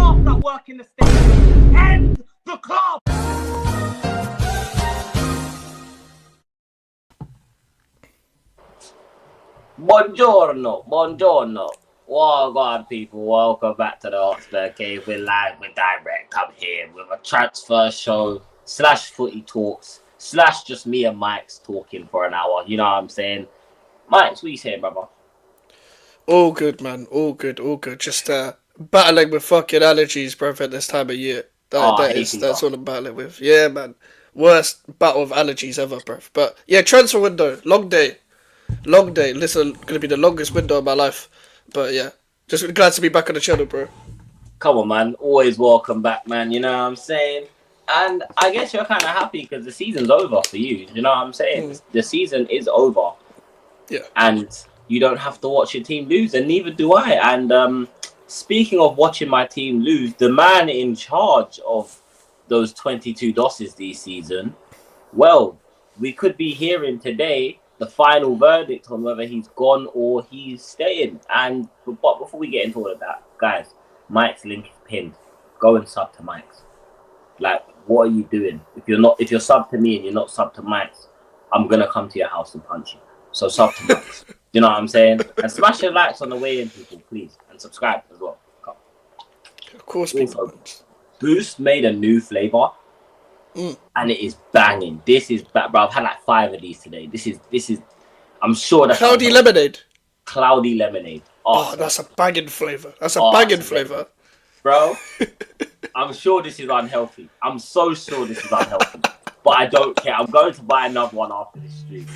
staff that work in the stadium and the club. Buongiorno. Well, God, people, welcome back to the Hotspur Cave. We're live, we're direct. I'm here with a transfer show / footy talks / just me and Mike's talking for an hour. You know what I'm saying? Mike's, what you saying, brother? All good, man. All good. Just battling with fucking allergies, bro, at this time of year. That's what I'm battling with. Yeah, man. Worst battle of allergies ever, bro. But yeah, transfer window. Long day. Listen, gonna be the longest window of my life. But yeah, just glad to be back on the channel, bro. Come on, man. Always welcome back, man. You know what I'm saying? And I guess you're kind of happy because the season's over for you. You know what I'm saying? The season is over. Yeah. And you don't have to watch your team lose, and neither do I. And speaking of watching my team lose, the man in charge of those 22 losses this season, well, we could be hearing today the final verdict on whether he's gone or he's staying. But before we get into all of that, guys, Mike's link is pinned. Go and sub to Mike's. Like, what are you doing? If you're sub to me and you're not sub to Mike's, I'm gonna come to your house and punch you. So sub to Mike's. You know what I'm saying? And smash your likes on the way in, people, please, and subscribe as well. Come. Of course, people. Boost made a new flavor. And it is banging. This is bro. I've had like 5 of these today. This is. I'm sure that's Cloudy lemonade. Cloudy lemonade. Oh, that's a banging flavor. Flavor, bro. I'm sure this is unhealthy. I'm so sure this is unhealthy. But I don't care. I'm going to buy another one after this stream.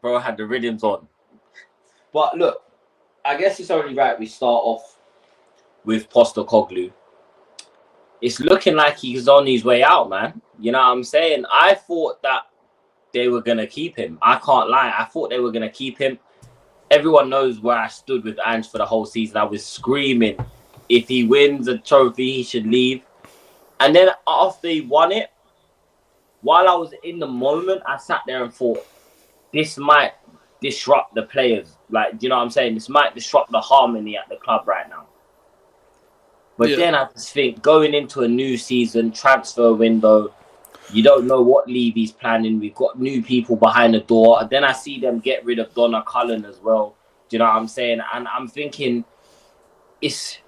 Bro had the rhythms on. But look, I guess it's only right we start off with Postecoglou. It's looking like he's on his way out, man. You know what I'm saying? I thought that they were going to keep him. I can't lie. I thought they were going to keep him. Everyone knows where I stood with Ange for the whole season. I was screaming, if he wins a trophy, he should leave. And then after he won it, while I was in the moment, I sat there and thought, this might disrupt the players. Like, do you know what I'm saying? This might disrupt the harmony at the club right now. But then I just think going into a new season, transfer window, you don't know what Levy's planning. We've got new people behind the door. And then I see them get rid of Donna Cullen as well. Do you know what I'm saying? And I'm thinking it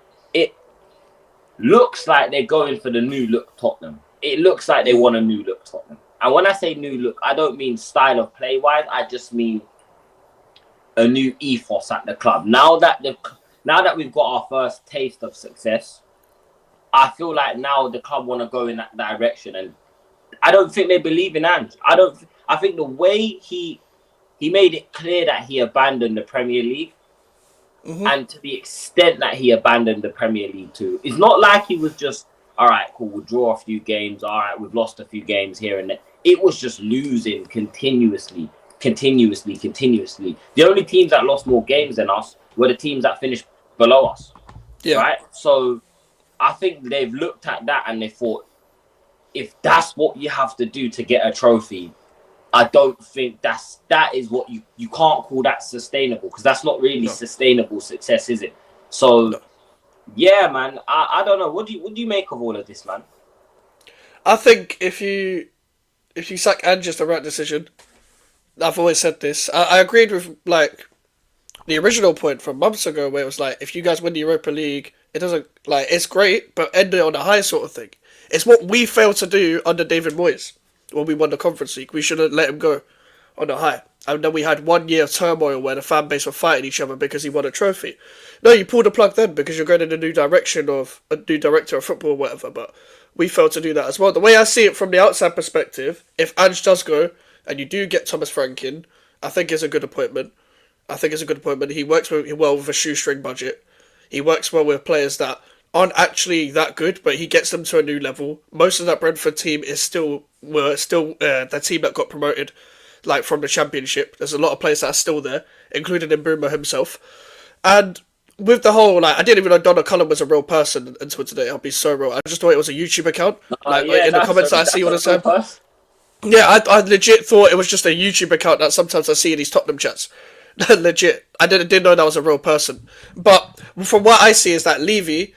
looks like they're going for the new look Tottenham. It looks like they want a new look Tottenham. And when I say new look, I don't mean style of play wise. I just mean a new ethos at the club. Now that we've got our first taste of success, I feel like now the club want to go in that direction. And I don't think they believe in Ange. I think the way he made it clear that he abandoned the Premier League, and to the extent that he abandoned the Premier League too, it's not like he was just, all right, cool, we'll draw a few games. All right, we've lost a few games here and there. It was just losing continuously. The only teams that lost more games than us were the teams that finished below us. Yeah. Right? So I think they've looked at that and they thought, if that's what you have to do to get a trophy, I don't think that is what you can't call that sustainable, because that's not really sustainable success, is it? So yeah, man, I don't know. What do you make of all of this, man? I think if you sack Ange, it's the right decision. I've always said this. I agreed with like the original point from months ago, where it was like, if you guys win the Europa League, it doesn't, like, it's great, but end it on a high sort of thing. It's what we failed to do under David Moyes when we won the Conference League. We should have let him go on a high. And then we had 1 year of turmoil where the fan base were fighting each other because he won a trophy. No, you pulled the plug then because you're going in a new direction of a new director of football or whatever, but we failed to do that as well. The way I see it from the outside perspective, if Ange does go and you do get Thomas Frank in, I think it's a good appointment. He works well with a shoestring budget. He works well with players that aren't actually that good, but he gets them to a new level. Most of that Brentford team is still the team that got promoted, like, from the Championship. There's a lot of players that are still there, including Mbeumo himself. And with the whole, like, I didn't even know Donna Cullen was a real person until today. I'll be so real. I just thought it was a YouTube account. In the comments that I see all the time. Yeah, I legit thought it was just a YouTube account that sometimes I see in these Tottenham chats. Legit. I didn't know that was a real person. But from what I see is that Levy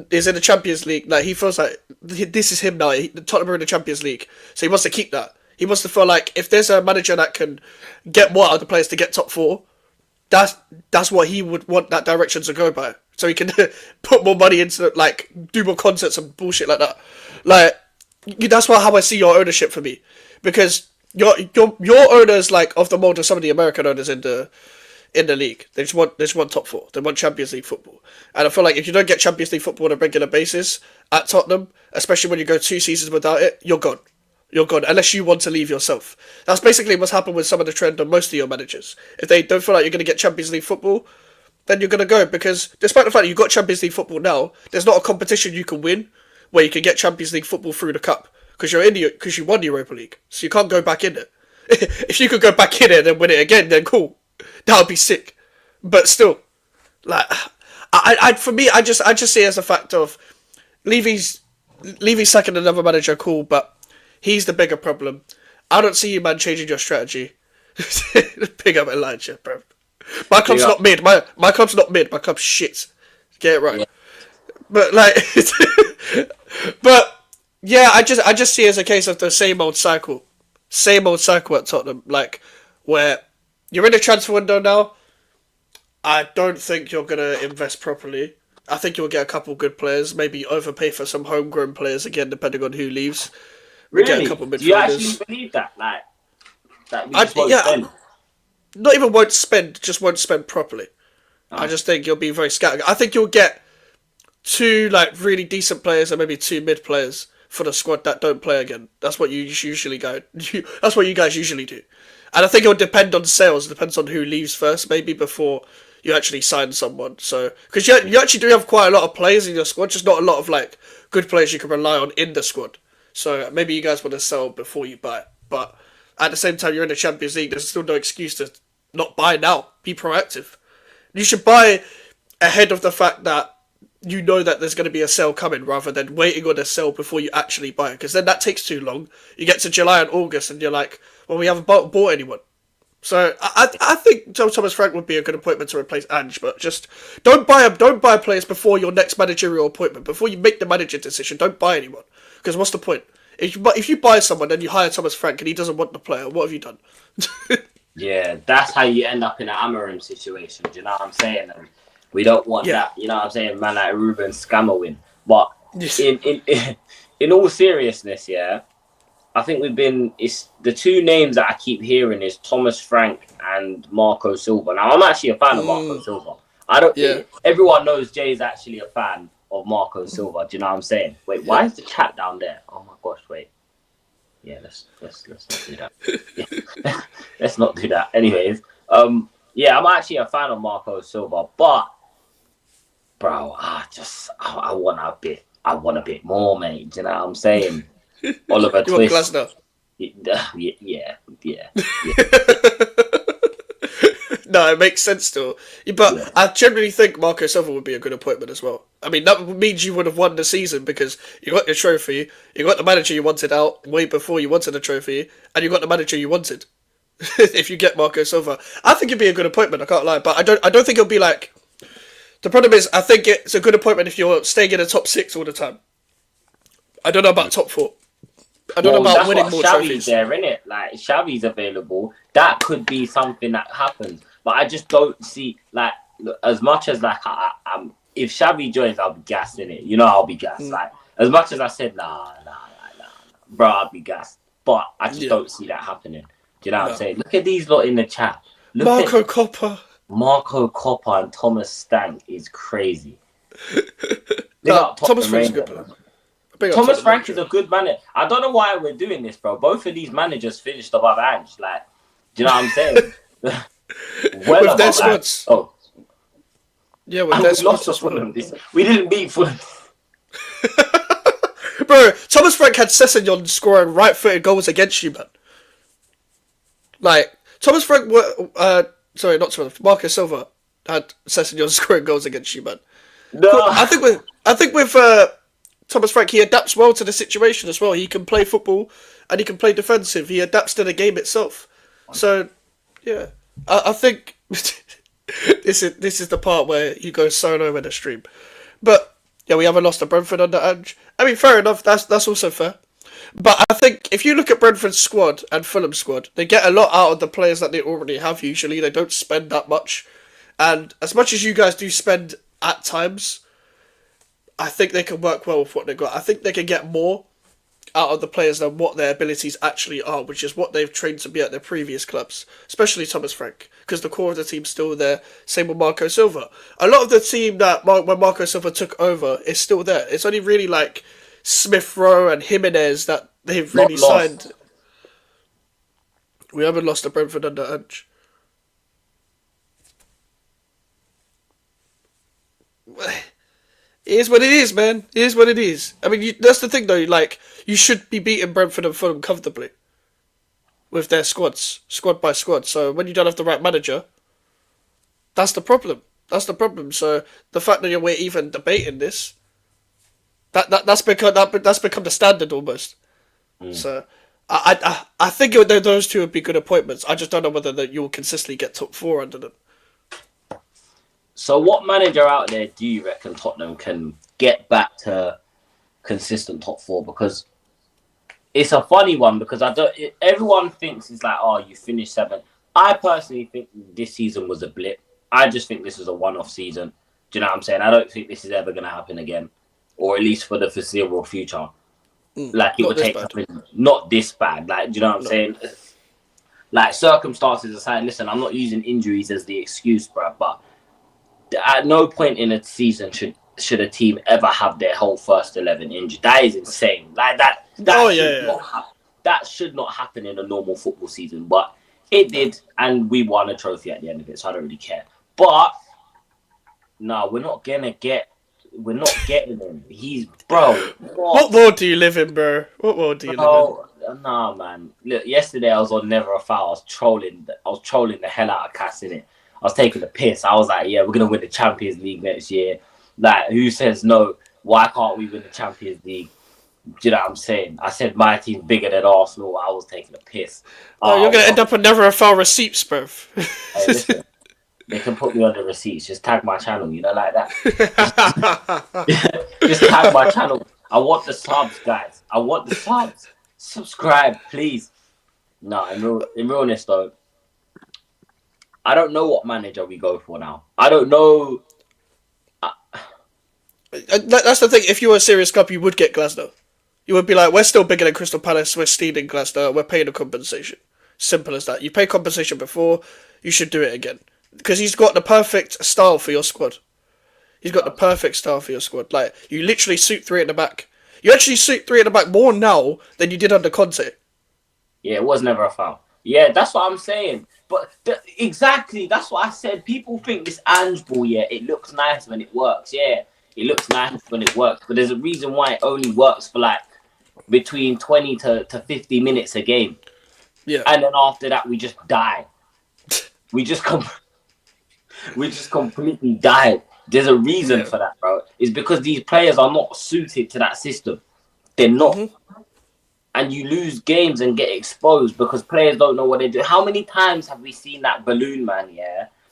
is in the Champions League. Like, he feels like this is him now. Tottenham are in the Champions League, so he wants to keep that. He wants to feel like if there's a manager that can get more out of the players to get top four, that's what he would want that direction to go by. So he can put more money into, like, do more concerts and bullshit like that. Like, that's how I see your ownership for me, because your owners, like, of the mold of some of the American owners in the league. They just want top four. They want Champions League football. And I feel like if you don't get Champions League football on a regular basis at Tottenham, especially when you go 2 seasons without it, you're gone. You're gone, unless you want to leave yourself. That's basically what's happened with some of the trend on most of your managers. If they don't feel like you're going to get Champions League football, then you're going to go. Because despite the fact that you've got Champions League football now, there's not a competition you can win where you can get Champions League football through the cup. Because you won the Europa League. So you can't go back in it. If you could go back in it and win it again, then cool. That would be sick. But still, like, for me, I just see it as a fact of Levy's second another manager, cool, but he's the bigger problem. I don't see you, man, changing your strategy. Big up Elijah, bro. My club's not mid. My club's not mid. My club's shit. Get it right. Yeah. But like, but yeah, I just see it as a case of the same old cycle at Tottenham, like, where you're in the transfer window now. I don't think you're going to invest properly. I think you'll get a couple good players, maybe overpay for some homegrown players again, depending on who leaves. Really? Get a couple midfielders. Do you actually believe that? Like, that we just won't spend? Not even won't spend, just won't spend properly. Oh. I just think you'll be very scattered. I think you'll get 2, like, really decent players and maybe 2 mid players for the squad that don't play again. That's what you usually go. That's what you guys usually do. And I think it will depend on sales. It depends on who leaves first, maybe, before you actually sign someone. So, because you actually do have quite a lot of players in your squad, just not a lot of, like, good players you can rely on in the squad. So maybe you guys want to sell before you buy. But at the same time, you're in the Champions League. There's still no excuse to not buy now. Be proactive. You should buy ahead of the fact that you know that there's going to be a sale coming, rather than waiting on a sale before you actually buy it. Because then that takes too long. You get to July and August and you're like, well, we haven't bought anyone. So I think Thomas Frank would be a good appointment to replace Ange, but just don't buy players before your next managerial appointment. Before you make the manager decision, don't buy anyone. Because what's the point? If you buy someone and you hire Thomas Frank and he doesn't want the player, what have you done? Yeah, that's how you end up in an Amorim situation. Do you know what I'm saying? And we don't want that. You know what I'm saying? Man like Ruben Scammer win. But in all seriousness, yeah, I think it's the 2 names that I keep hearing is Thomas Frank and Marco Silva. Now, I'm actually a fan of Marco Silva. Everyone knows Jay's actually a fan of Marco Silva. Do you know what I'm saying? Wait, why is the chat down there? Oh my gosh, wait. Yeah, let's not do that. Yeah. Let's not do that. Anyways, yeah, I'm actually a fan of Marco Silva, but bro, I want a bit more, mate. Do you know what I'm saying? Oliver Twist. Yeah. No, it makes sense still. But I generally think Marco Silva would be a good appointment as well. I mean, that means you would have won the season because you got your trophy, you got the manager you wanted out way before you wanted a trophy, and you got the manager you wanted. If you get Marco Silva, I think it'd be a good appointment. I can't lie, but I don't think it'll be like. The problem is, I think it's a good appointment if you're staying in the top 6 all the time. I don't know about top 4. I don't know about winning more trophies. There, innit? Like, Xavi's available. That could be something that happens. But I just don't see, like, as much as, like, I'm if Xavi joins, I'll be gassed, innit? You know, I'll be gassed. Like, as much as I said, nah, bro, I'll be gassed. But I just don't see that happening. Do you know what I'm saying? Look at these lot in the chat. Marco Coppa and Thomas Stank is crazy. Thomas Frank's a good player. Thomas Frank is a good manager. I don't know why we're doing this, bro. Both of these managers finished above Ange. Like, do you know what I'm saying? With their squads. Oh. Yeah, with their squads as well. We didn't beat Fulham. Bro, Thomas Frank had Sessegnon scoring right-footed goals against you, man. Like, Thomas Frank... Marco Silva had Sessegnon scoring goals against you, man. No. Cool. I think with Thomas Frank, he adapts well to the situation as well. He can play football and he can play defensive. He adapts to the game itself. So, yeah. I think this is the part where you go solo in the stream. But yeah, we haven't lost to Brentford under Ange. I mean, fair enough. That's also fair. But I think if you look at Brentford's squad and Fulham's squad, they get a lot out of the players that they already have. Usually, they don't spend that much, and as much as you guys do spend at times, I think they can work well with what they got. I think they can get more out of the players than what their abilities actually are, which is what they've trained to be at their previous clubs, especially Thomas Frank, because the core of the team's still there. Same with Marco Silva. A lot of the team that when Marco Silva took over is still there. It's only really like Smith Rowe and Jimenez that they've Not really lost. signed. We haven't lost to Brentford under Ange. It is what it is, man. It is what it is. I mean, that's the thing, though. Like, you should be beating Brentford and Fulham comfortably with their squads, squad by squad. So when you don't have the right manager, that's the problem. That's the problem. So the fact that we're even debating this, that's become the standard almost. So I think those two would be good appointments. I just don't know whether that you will consistently get top four under them. So, what manager out there do you reckon Tottenham can get back to consistent top four? Because it's a funny one. Because everyone thinks it's like, oh, you finished seventh. I personally think this season was a blip. I just think this was a one-off season. Do you know what I'm saying? I don't think this is ever going to happen again, or at least for the foreseeable future. Like it Not would this take bad. something not this bad. Like, do you know what I'm saying? Like circumstances aside, listen, I'm not using injuries as the excuse, bro, but at no point in a season should a team ever have their whole first 11 injured. That is insane. Like that. That should not happen in a normal football season, but it did, and we won a trophy at the end of it. So I don't really care. But no, we're not getting him. He's bro. What world do you live in, bro? What world do you live Nah, man. Look, yesterday I was on Never a Foul. I was trolling the hell out of Cass in it. I was taking the piss. I was like, yeah, we're gonna win the Champions League next year. Like, who says no? Why can't we win the Champions League? Do you know what I'm saying? I said my team's bigger than Arsenal. I was taking a piss. Oh, you're gonna end up with never a foul receipts, bro. Hey, listen, they can put me on the receipts. Just tag my channel, like that. Just tag my channel. I want the subs, guys. I want the subs. Subscribe, please. No, in realness though, I don't know what manager we go for now. I don't know. That's the thing. If you were a serious club, you would get Glasner. You would be like, we're still bigger than Crystal Palace. We're stealing Glasner. We're paying a compensation. Simple as that. You pay compensation before, you should do it again because he's got the perfect style for your squad. He's got the perfect style for your squad. Like, you literally suit three at the back. You actually suit three at the back more now than you did under Conte. Yeah, it was never a foul. Yeah, that's what I'm saying. But exactly, that's what I said. People think this Ange ball, yeah, it looks nice when it works. Yeah, it looks nice when it works. But there's a reason why it only works for like between 20 to 50 minutes a game. Yeah. And then after that, we just die. We just completely died. There's a reason for that, bro. It's because these players are not suited to that system. They're not. And you lose games and get exposed because players don't know what they do. How many times have we seen that balloon man,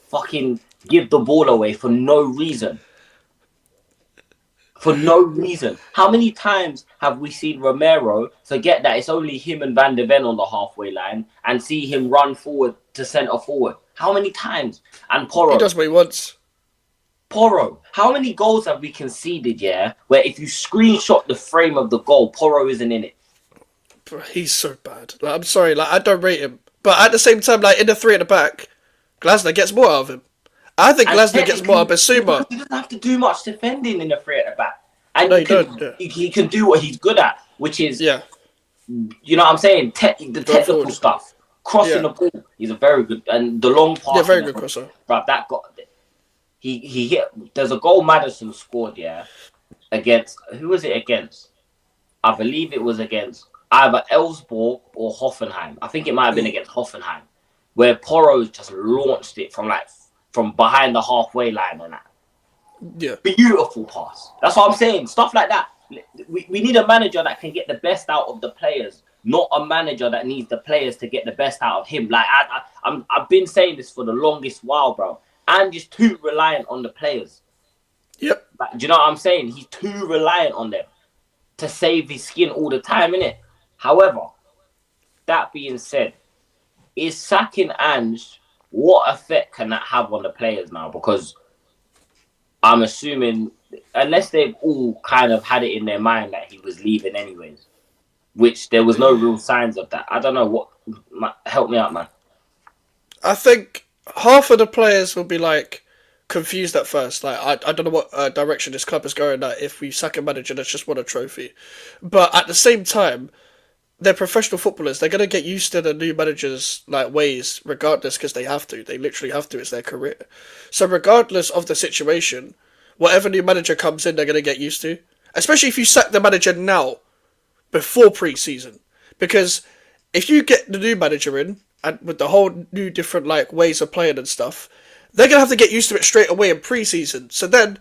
fucking give the ball away for no reason? For no reason. How many times have we seen Romero forget that it's only him and Van de Ven on the halfway line and see him run forward to centre forward? How many times? And Porro. He does what he wants. Porro. How many goals have we conceded, where if you screenshot the frame of the goal, Porro isn't in it? Bro, he's so bad. Like, I'm sorry, like I don't rate him. But at the same time, like in the three at the back, Glasner gets more out of him. I think Glasner gets more out of Bissouma. He doesn't have to do much defending in the three at the back. And No, he don't, yeah. he can do what he's good at, which is, Yeah. you know what I'm saying, the technical forward. stuff. Crossing the ball, he's a very good, and the long pass. Yeah, very good crosser. Bro, that got, he hit, there's a goal Maddison scored, against, who was it against? I believe it was against either Elfsborg or Hoffenheim. I think it might have been against Hoffenheim, where Porro just launched it from behind the halfway line and that. Yeah. Beautiful pass. That's what I'm saying. Stuff like that. We need a manager that can get the best out of the players, not a manager that needs the players to get the best out of him. Like I've been saying this for the longest while, bro. And just too reliant on the players. Yep. Like, do you know what I'm saying? He's too reliant on them to save his skin all the time, innit? However, that being said, is sacking Ange, what effect can that have on the players now? Because I'm assuming, unless they've all kind of had it in their mind that he was leaving anyways, which there was no real signs of that. I don't know help me out, man. I think half of the players will be like confused at first. Like I don't know what direction this club is going at if we sack a manager that's just won a trophy. But at the same time, they're professional footballers. They're gonna get used to the new manager's like ways, regardless, because they have to. They literally have to. It's their career. So regardless of the situation, whatever new manager comes in, they're gonna get used to. Especially if you sack the manager now, before pre-season, because if you get the new manager in and with the whole new different like ways of playing and stuff, they're gonna have to get used to it straight away in pre-season. So then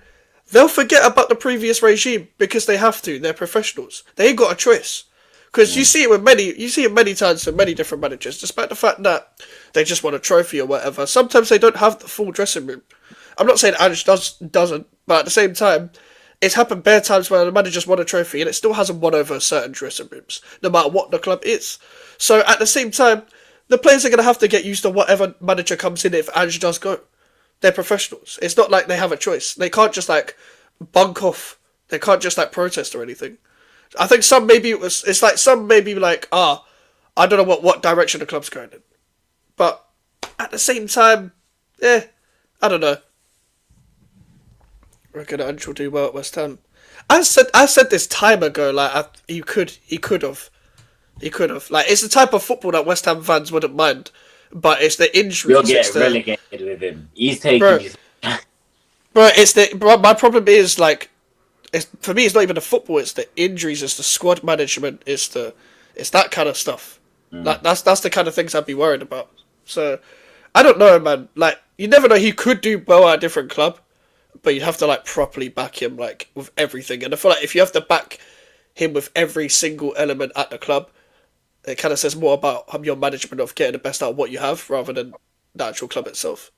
they'll forget about the previous regime because they have to. They're professionals. They ain't got a choice. Because you see it many times with many different managers, despite the fact that they just won a trophy or whatever. Sometimes they don't have the full dressing room. I'm not saying Ange doesn't, but at the same time, it's happened bare times where the manager's won a trophy and it still hasn't won over certain dressing rooms, no matter what the club is. So at the same time, the players are going to have to get used to whatever manager comes in if Ange does go. They're professionals. It's not like they have a choice. They can't just like bunk off. They can't just like protest or anything. I think some maybe I don't know what direction the club's going in. But at the same time, I don't know. I reckon Ange will do well at West Ham. I said this time ago, like he could have. Like it's the type of football that West Ham fans wouldn't mind, but it's the injuries. You'll get relegated with him. He's taking his. Bro, my problem is like, for me, it's not even the football. It's the injuries. It's the squad management. It's that kind of stuff. Like that's the kind of things I'd be worried about. So I don't know, man. Like you never know. He could do well at a different club, but you'd have to like properly back him like with everything. And I feel like if you have to back him with every single element at the club, it kind of says more about your management of getting the best out of what you have rather than the actual club itself.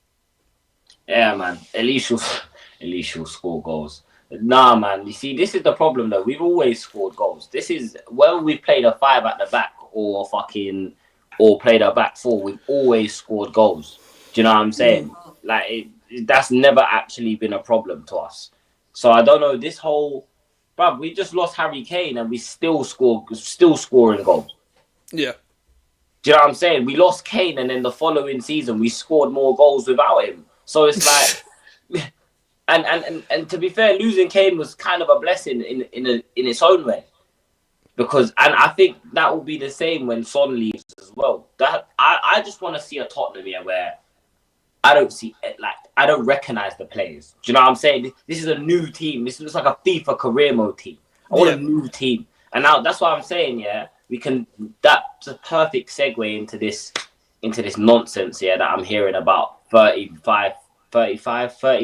Yeah, man. At least you'll score goals. Nah, man. You see, this is the problem though. We've always scored goals. This is when we played a 5 at the back or played a back 4. We've always scored goals. Do you know what I'm saying? Like that's never actually been a problem to us. So I don't know this whole, bruv, we just lost Harry Kane and we still scoring goals. Yeah. Do you know what I'm saying? We lost Kane and then the following season we scored more goals without him. So it's like, and to be fair, losing Kane was kind of a blessing in its own way, because I think that will be the same when Son leaves as well. That I just want to see a Tottenham here where I don't recognize the players. Do you know what I'm saying? This is a new team. This looks like a FIFA career mode team. I want a new team, and now that's what I'm saying. Yeah. That's a perfect segue into this nonsense here that I'm hearing about 30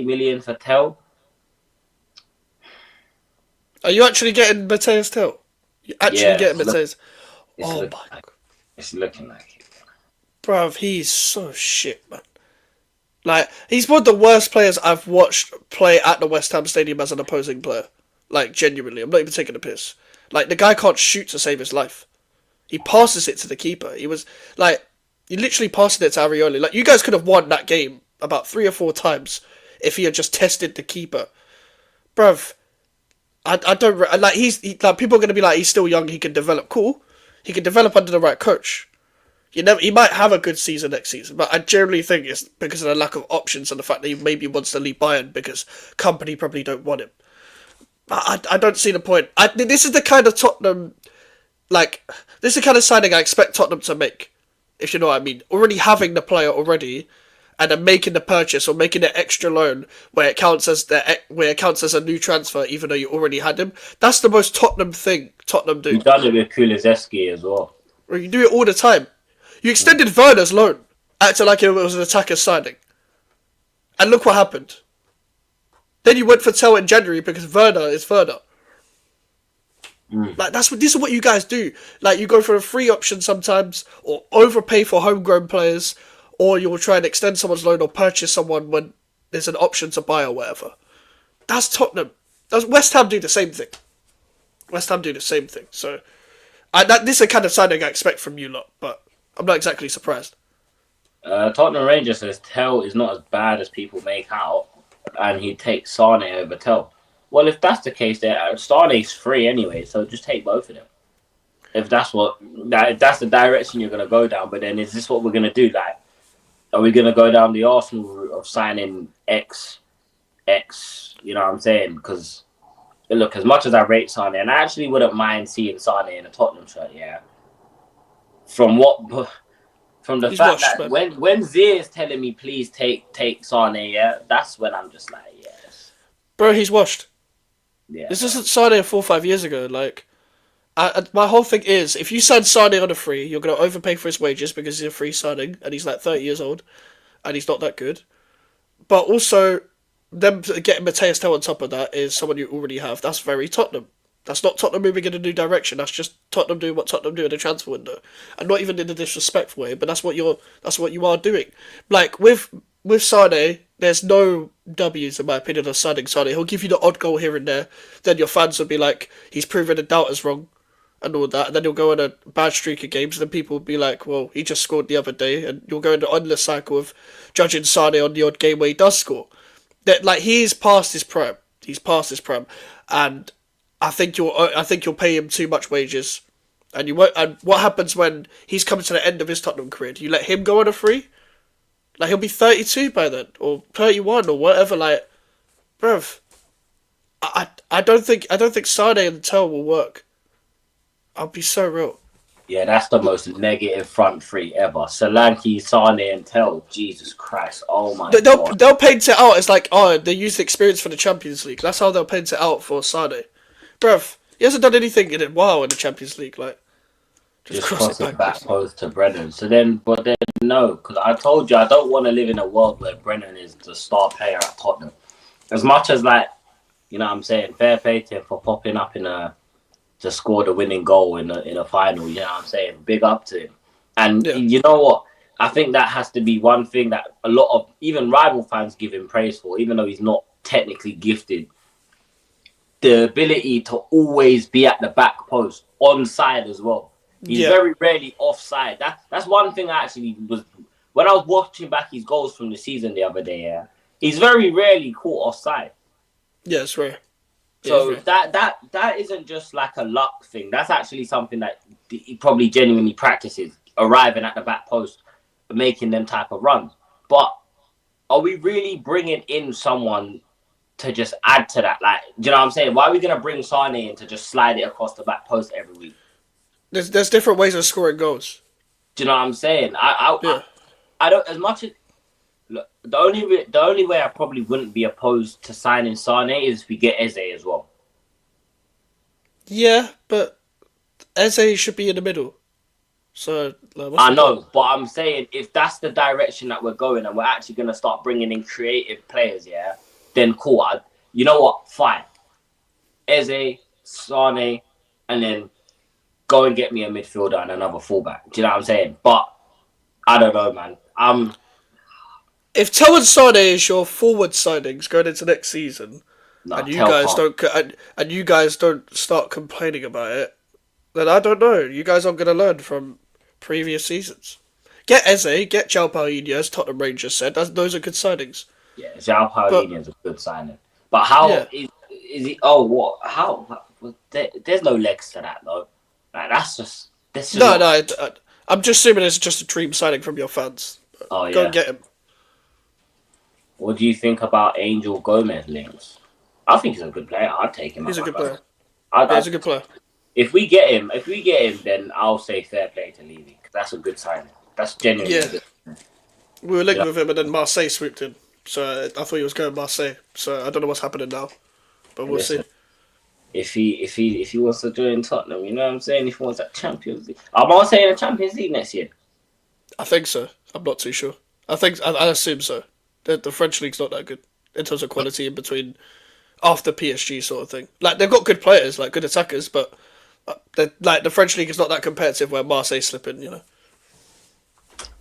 million for Tel. Are you actually getting Mateus Tel? You actually getting Mateus? Oh my God. It's looking like it. Bruv, he's so shit, man. Like, he's one of the worst players I've watched play at the West Ham Stadium as an opposing player. Like, genuinely. I'm not even taking a piss. Like, the guy can't shoot to save his life. He passes it to the keeper. He literally passed it to Arioli. Like, you guys could have won that game about 3 or 4 times if he had just tested the keeper. Bruv, I don't... Like, people are going to be like, he's still young, he can develop. Cool. He can develop under the right coach. He might have a good season next season, but I generally think it's because of the lack of options and the fact that he maybe wants to leave Bayern because company probably don't want him. I don't see the point. This is the kind of Tottenham... Like, this is the kind of signing I expect Tottenham to make, if you know what I mean. Already having the player already, and then making the purchase or making an extra loan where it counts as a new transfer, even though you already had him. That's the most Tottenham thing Tottenham do. You've done it with Kulusevski as well. You do it all the time. You extended Werner's loan, acting like it was an attacker signing, and look what happened. Then you went for Tel in January because Werner is Werner. Like this is what you guys do. Like you go for a free option sometimes, or overpay for homegrown players, or you'll try and extend someone's loan or purchase someone when there's an option to buy or whatever. That's Tottenham. That's West Ham do the same thing. West Ham do the same thing. So, this is the kind of signing I expect from you lot, but I'm not exactly surprised. Tottenham Rangers says Tell is not as bad as people make out, and he'd take Sane over Tell. Well, if that's the case, then Sane's free anyway, so just take both of them. If that's the direction you're gonna go down, but then is this what we're gonna do? Like, are we gonna go down the Arsenal route of signing X? You know what I'm saying? Because look, as much as I rate Sane, and I actually wouldn't mind seeing Sane in a Tottenham shirt, yeah. From the He's fact washed, that man. when Zia is telling me please take Sane, yeah, that's when I'm just like, yes, Bro, he's washed. yeah. This isn't Sane 4 or 5 years ago. Like, my whole thing is, if you sign Sane on a free, you're going to overpay for his wages because he's a free signing, and he's like 30 years old, and he's not that good. But also, them getting Mateus Tell on top of that is someone you already have. That's very Tottenham. That's not Tottenham moving in a new direction. That's just Tottenham doing what Tottenham do in the transfer window, and not even in a disrespectful way. But that's what you are doing. Like with Sane, there's no W's in my opinion on signing Sane. He'll give you the odd goal here and there. Then your fans will be like, he's proven the doubters wrong, and all that. And then he'll go on a bad streak of games. And then people will be like, well, he just scored the other day, and you'll go in the endless cycle of judging Sane on the odd game where he does score. That like he's past his prime. He's past his prime, and I think you'll pay him too much wages, and you won't. And what happens when he's coming to the end of his Tottenham career? Do you let him go on a free? Like he'll be 32 by then, or 31, or whatever. Like, bruv, I don't think Sane and Tell will work. I'll be so real. Yeah, that's the most negative front three ever. Solanke, Sane, and Tell. Jesus Christ! Oh my God. They'll paint it out as like, oh, they use the experience for the Champions League. That's how they'll paint it out for Sane. Bruv, he hasn't done anything in a while in the Champions League. Like, Just cross it back post to Brennan. So then, but then no, because I told you I don't want to live in a world where Brennan is the star player at Tottenham. As much as like, you know what I'm saying, fair play to him for popping up to score the winning goal in a final. You know what I'm saying? Big up to him. And you know what? I think that has to be one thing that a lot of even rival fans give him praise for, even though he's not technically gifted. The ability to always be at the back post, onside as well. He's very rarely offside. That's one thing I actually was when I was watching back his goals from the season the other day. Yeah, he's very rarely caught offside. Yeah, it's rare. So that isn't just like a luck thing. That's actually something that he probably genuinely practices, arriving at the back post, making them type of runs. But are we really bringing in someone to just add to that? Like, do you know what I'm saying? Why are we going to bring Sane in to just slide it across the back post every week? There's different ways of scoring goals. Do you know what I'm saying? I don't, as much as look, the only way I probably wouldn't be opposed to signing Sane is if we get Eze as well. Yeah, but Eze should be in the middle. So I know, but I'm saying if that's the direction that we're going and we're actually going to start bringing in creative players, yeah, then cool. You know what? Fine. Eze, Sane, and then go and get me a midfielder and another fullback. Do you know what I'm saying? But I don't know, man. If Tell and Sane is your forward signings going into next season, and you guys don't start complaining about it, then I don't know. You guys aren't going to learn from previous seasons. Get Eze, get João Paulinho, as Tottenham Rangers said. Those are good signings. Yeah, João Paulinho is a good signing. But how is he? Oh, what? How? There's no legs to that though. Like that's just I'm just assuming it's just a dream signing from your fans. Oh yeah. Go and get him. What do you think about Angel Gomez links? I think he's a good player. I'd take him. He's a good player. He's a good player. If we get him, then I'll say fair play to Levy. That's a good signing. That's genuinely good. We were linked with him, and then Marseille swooped in. So I thought he was going Marseille. So I don't know what's happening now, but we'll see. If he wants to join Tottenham, you know what I'm saying? If he wants that Champions League, I'm not saying a Champions League next year. I think so. I'm not too sure. I assume so. The French league's not that good in terms of quality in between after PSG sort of thing. Like they've got good players, like good attackers, but The French league is not that competitive where Marseille's slipping, you know.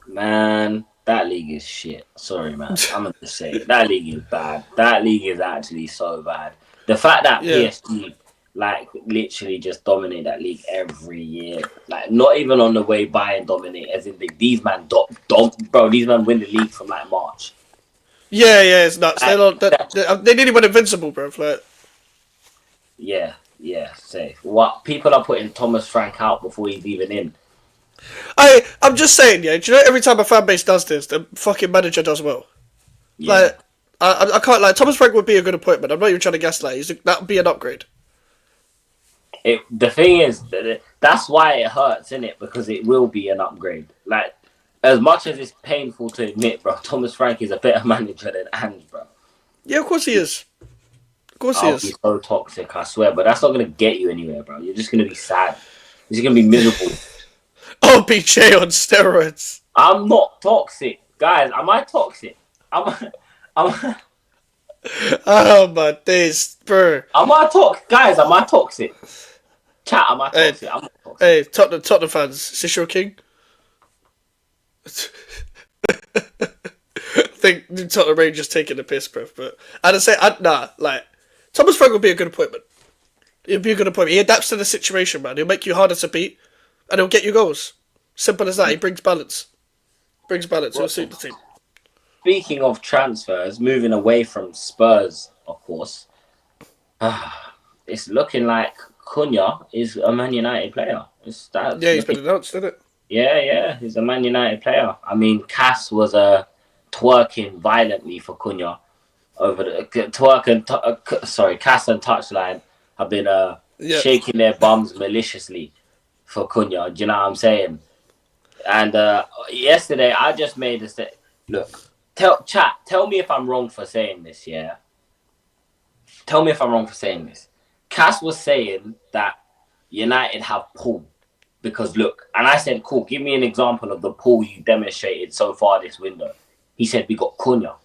Man, that league is shit. Sorry, man. I'm gonna say it. That league is bad. That league is actually so bad. The fact that PSG like literally just dominate that league every year, like not even on the way by and dominate, as in these man bro, these men win the league from like March. Yeah, it's nuts. They nearly went invincible, bro. Like, yeah, safe. What people are putting Thomas Frank out before he's even in. I'm just saying, yeah. Do you know every time a fan base does this, the fucking manager does well. Yeah. Like, I can't like Thomas Frank would be a good appointment. I'm not even trying to gaslight. That would be an upgrade. The thing is, that's why it hurts, isn't it? Because it will be an upgrade. Like, as much as it's painful to admit, bro, Thomas Frank is a better manager than Ange, bro. Yeah, of course he is. Of course he is. He's so toxic, I swear. But that's not going to get you anywhere, bro. You're just going to be sad. You're just going to be miserable. OBJ on steroids. I'm not toxic. Guys, am I toxic? I'm oh my days, bro. Am I toxic? Chat, am I toxic? I'm not toxic. Hey, Tottenham fans, is this your king? I think Tottenham Rangers taking the piss, bro. But I'd say, like, Thomas Frank would be a good appointment. He'd be a good appointment. He adapts to the situation, man. He'll make you harder to beat, and he'll get you goals. Simple as that. He brings balance. He'll suit the team. Speaking of transfers, moving away from Spurs, of course, it's looking like Cunha is a Man United player. He's been announced, isn't it? Yeah, he's a Man United player. I mean, Cass was twerking violently for Cunha over the Cass and Touchline have been shaking their bums maliciously for Cunha. Do you know what I'm saying? And yesterday, I just made a statement. Look, tell me if I'm wrong for saying this, yeah? Tell me if I'm wrong for saying this. Cass was saying that United have pull. Because look, and I said, cool, give me an example of the pull you demonstrated so far this window. He said, we got Cunha.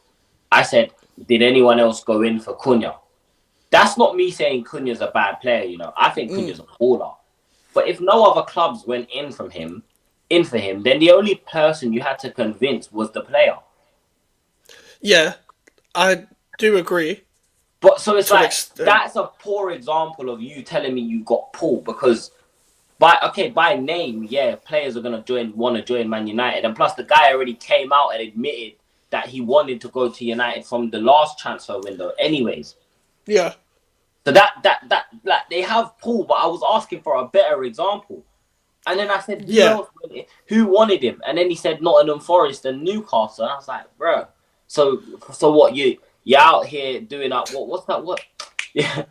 I said, did anyone else go in for Cunha? That's not me saying Cunha's a bad player, you know. I think Cunha's a baller. But if no other clubs went in for him, then the only person you had to convince was the player. Yeah, I do agree. But so it's like, that's a poor example of you telling me you got pull because by name, yeah, players are want to join Man United. And plus the guy already came out and admitted that he wanted to go to United from the last transfer window anyways. Yeah. So that like they have pull, but I was asking for a better example. And then I said, who wanted him? And then he said Nottingham Forest and Newcastle. And I was like, bro, so what, you're out here doing up, what's that, what? Yeah,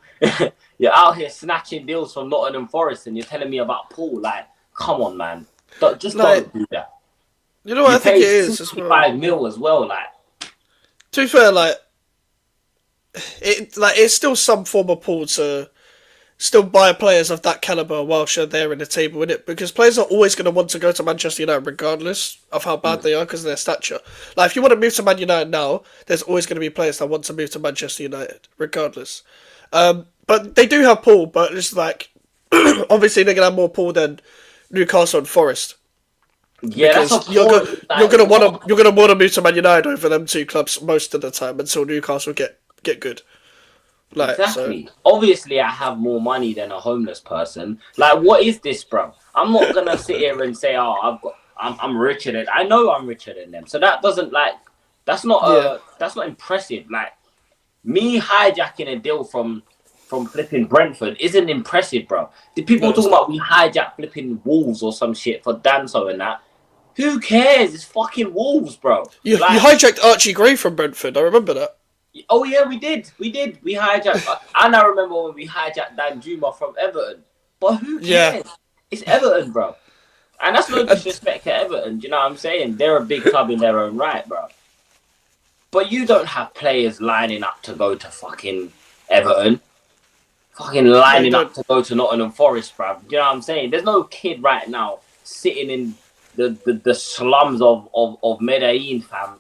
you're out here snatching deals from Nottingham Forest and you're telling me about Paul. Like, come on, man. Don't do that. You know what I think it is? 65 mil as well, like. To be fair, it's still some form of pull to still buy players of that caliber whilst they're there in the table, isn't it? Because players are always going to want to go to Manchester United regardless of how bad they are because of their stature. Like, if you want to move to Man United now, there's always going to be players that want to move to Manchester United regardless. But they do have pull, but it's like, obviously they're going to have more pull than Newcastle and Forest. Yeah, because you're gonna want to move to Man United over them two clubs most of the time until Newcastle get good. Like, exactly. So. Obviously, I have more money than a homeless person. Like, what is this, bro? I'm not gonna sit here and say, I'm richer than. I know I'm richer than them. So that doesn't that's not impressive. Like, me hijacking a deal from flipping Brentford isn't impressive, bro. The people talking about we hijack flipping Wolves or some shit for Danso and that. Who cares? It's fucking Wolves, bro. You hijacked Archie Gray from Brentford. I remember that. Oh yeah, we did. We hijacked. And I remember when we hijacked Dan Juma from Everton. But who cares? Yeah. It's Everton, bro. And that's no disrespect to Everton. Do you know what I'm saying? They're a big club in their own right, bro. But you don't have players lining up to go to fucking Everton. Fucking lining up to go to Nottingham Forest, bro. Do you know what I'm saying? There's no kid right now sitting in the slums of Medellin, fam,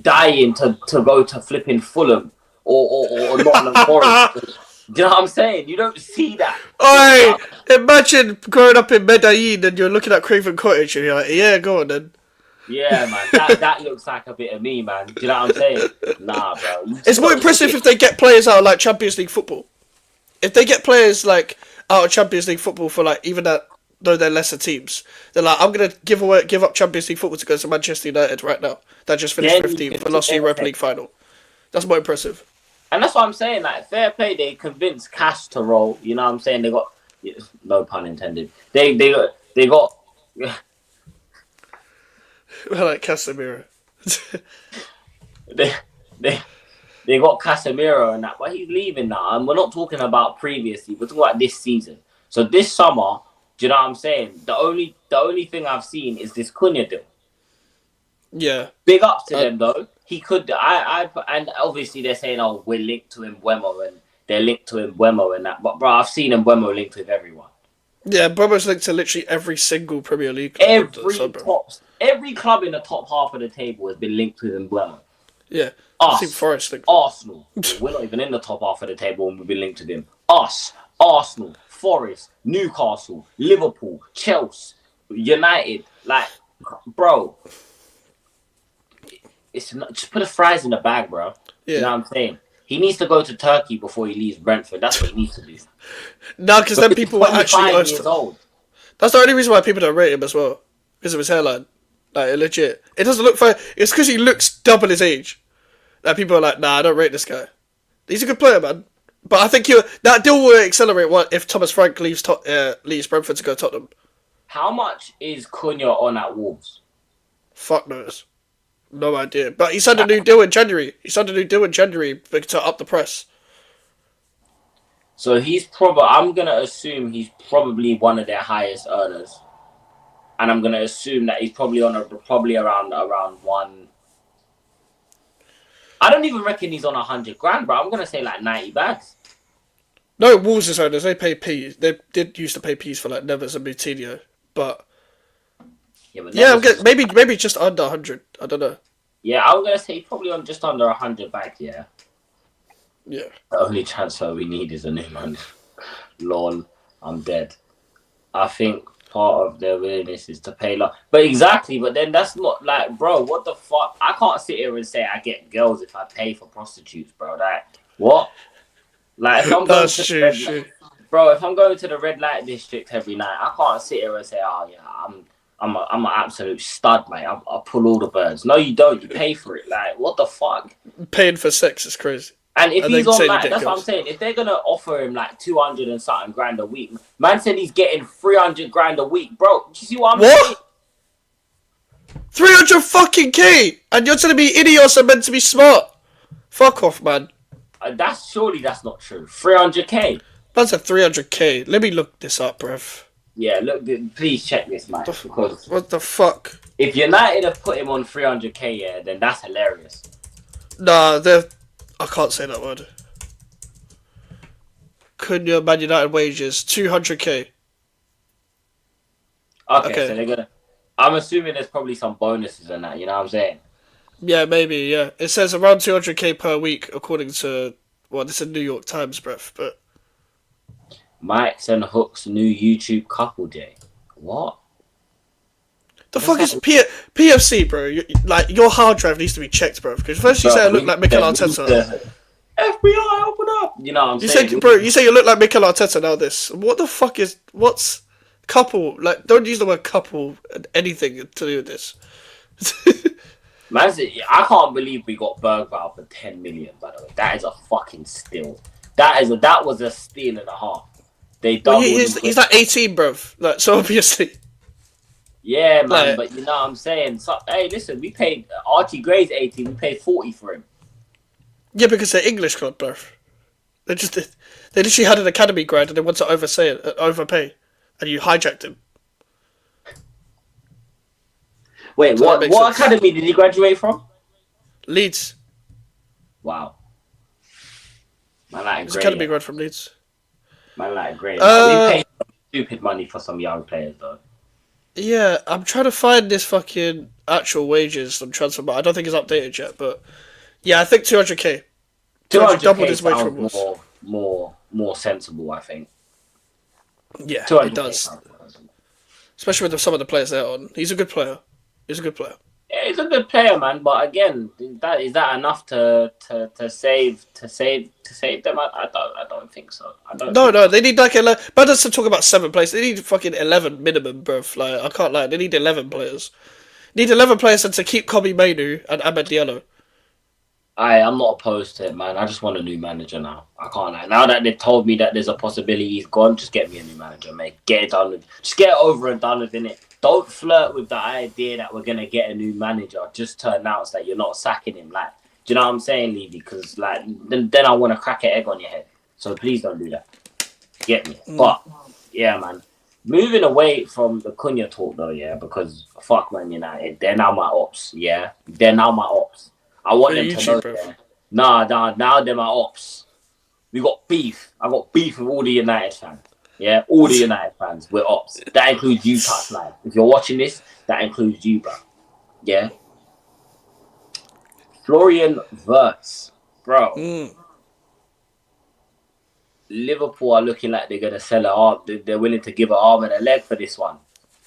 dying to go to flipping Fulham or Nottingham Forest Do you know what I'm saying? You don't see that. Oi! Imagine growing up in Medellin and you're looking at Craven Cottage and you're like, yeah, go on then. Yeah, man. That looks like a bit of me, man. Do you know what I'm saying? Nah, bro. It's more impressive if they get players out of like Champions League football. If they get players like out of Champions League football for like even that, though they're lesser teams, they're like, I'm gonna give up Champions League football to go to Manchester United right now. That just finished 15th and lost the Europa League final. That's more impressive. And that's what I'm saying. Like, fair play. They convinced Cash to roll. You know what I'm saying? They got no pun intended. They got. I like Casemiro. they got Casemiro and that, but he's leaving now. And we're not talking about previously. We're talking about this season. So this summer, do you know what I'm saying? The only thing I've seen is this Cunha deal. Yeah. Big ups to them though. He could. And obviously they're saying, oh, we're linked to Mbeumo and they're linked to Mbeumo and that. But bro, I've seen Mbeumo linked with everyone. Yeah, Mbeumo's linked to literally every single Premier League club. Every club in the top half of the table has been linked with Mbeumo. Yeah. Arsenal. We're not even in the top half of the table and we've been linked to them. Us, Arsenal, Forest, Newcastle, Liverpool, Chelsea, United. Like, bro, it's not, just put the fries in the bag, bro. Yeah. You know what I'm saying? He needs to go to Turkey before he leaves Brentford. That's what he needs to do. No, because then people were actually years old. That's the only reason why people don't rate him as well. Because of his hairline. Like, legit. It doesn't look fair. It's because he looks double his age. Like, people are like, nah, I don't rate this guy. He's a good player, man. But I think that deal will accelerate if Thomas Frank leaves Brentford to go to Tottenham. How much is Cunha on at Wolves? Fuck knows. No idea. But he signed a new deal in January. To up the press. So I'm going to assume he's probably one of their highest earners. And I'm going to assume that he's probably around one. I don't even reckon he's on 100 grand, bro. I'm going to say like 90 bags. No, Wolves' owners, they pay P. They did used to pay P's for like Neves and Moutinho. But I'm maybe just under 100. I don't know. Yeah, I'm going to say probably on just under 100 bags, yeah. Yeah. The only transfer we need is a new man. Lol, I'm dead. I think part of their willingness is to pay but then that's not like, bro, what the fuck? I can't sit here and say I get girls if I pay for prostitutes, bro. Like, what? Like, if I'm going if I'm going to the red light district every night, I can't sit here and say, oh yeah, I'm an absolute stud, mate. I'll pull all the birds. No, you don't. You pay for it. Like, what the fuck? Paying for sex is crazy. And if he's on that, that's what I'm saying. If they're gonna offer him like 200 and something grand a week, man said he's getting 300 grand a week, bro. Do you see what I'm saying? 300 fucking K, and you're telling me idiots are meant to be smart? Fuck off, man. That's not true. 300K. That's a 300K. Let me look this up, bruv. Yeah, look. Please check this, man. Because what the fuck? If United have put him on 300K, yeah, then that's hilarious. Nah, I can't say that word. Cunha Man United wages 200K. Okay, so they're gonna. I'm assuming there's probably some bonuses in that. You know what I'm saying? Yeah, maybe. Yeah, it says around 200K per week, according to this is New York Times, bruv. But Mike's and Hook's new YouTube couple day. What? The fuck is PFC, bro? Your hard drive needs to be checked, bro. Because first you say I look like Mikel Arteta. FBI, open up! You know what I'm saying? You say you look like Mikel Arteta. Now this. What the fuck what's couple? Like, don't use the word couple and anything to do with this. Man, I can't believe we got Bergvall for 10 million. By the way, that is a fucking steal. That was a steal and a half. They doubled. He's like 18, bro. Like, so obviously. Yeah, man, but you know what I'm saying? So, hey, listen, we paid Archie Gray's 18. We paid 40 for him. Yeah, because they're English club, bro. They literally had an academy grad and they want to overpay, and you hijacked him. Wait, what academy did he graduate from? Leeds. Wow. Man, like He's academy grad from Leeds. Man, like great. We paid stupid money for some young players, though. Yeah, I'm trying to find this fucking actual wages on Transfermarkt. I don't think it's updated yet, but yeah, I think 200K. 200K doubled his wage from more more sensible, I think. Yeah, it 200k does. sounds more sensible. Especially with some of the players they're on. He's a good player. Yeah, he's a good player, man. But again, is that enough to save them? I don't think so. No, they need like 11. But does talk about 7 players. They need fucking 11 minimum, bruv. Like, I can't lie. They need 11 players. Need 11 players and to keep Kobe Mainu and Ahmed Diallo. I'm not opposed to it, man. I just want a new manager now. I can't lie. Now that they've told me that there's a possibility he's gone, just get me a new manager, mate. Get it done with. Just get it over and done with, innit? Don't flirt with the idea that we're gonna get a new manager just to announce that you're not sacking him. Like, do you know what I'm saying, Levy? Because like, then I want to crack an egg on your head. So please don't do that. Get me? But yeah, man. Moving away from the Cunha talk though, yeah, because fuck Man United, they're now my ops. Yeah, they're now my ops. I want them to know that. Nah, now they're my ops. We got beef. I got beef with all the United fans. Yeah, all the United fans. We're ops. That includes you, Touchline. If you're watching this, that includes you, bro. Yeah. Florian Wirtz, bro. Liverpool are looking like they're gonna sell an arm. They're willing to give an arm and a leg for this one.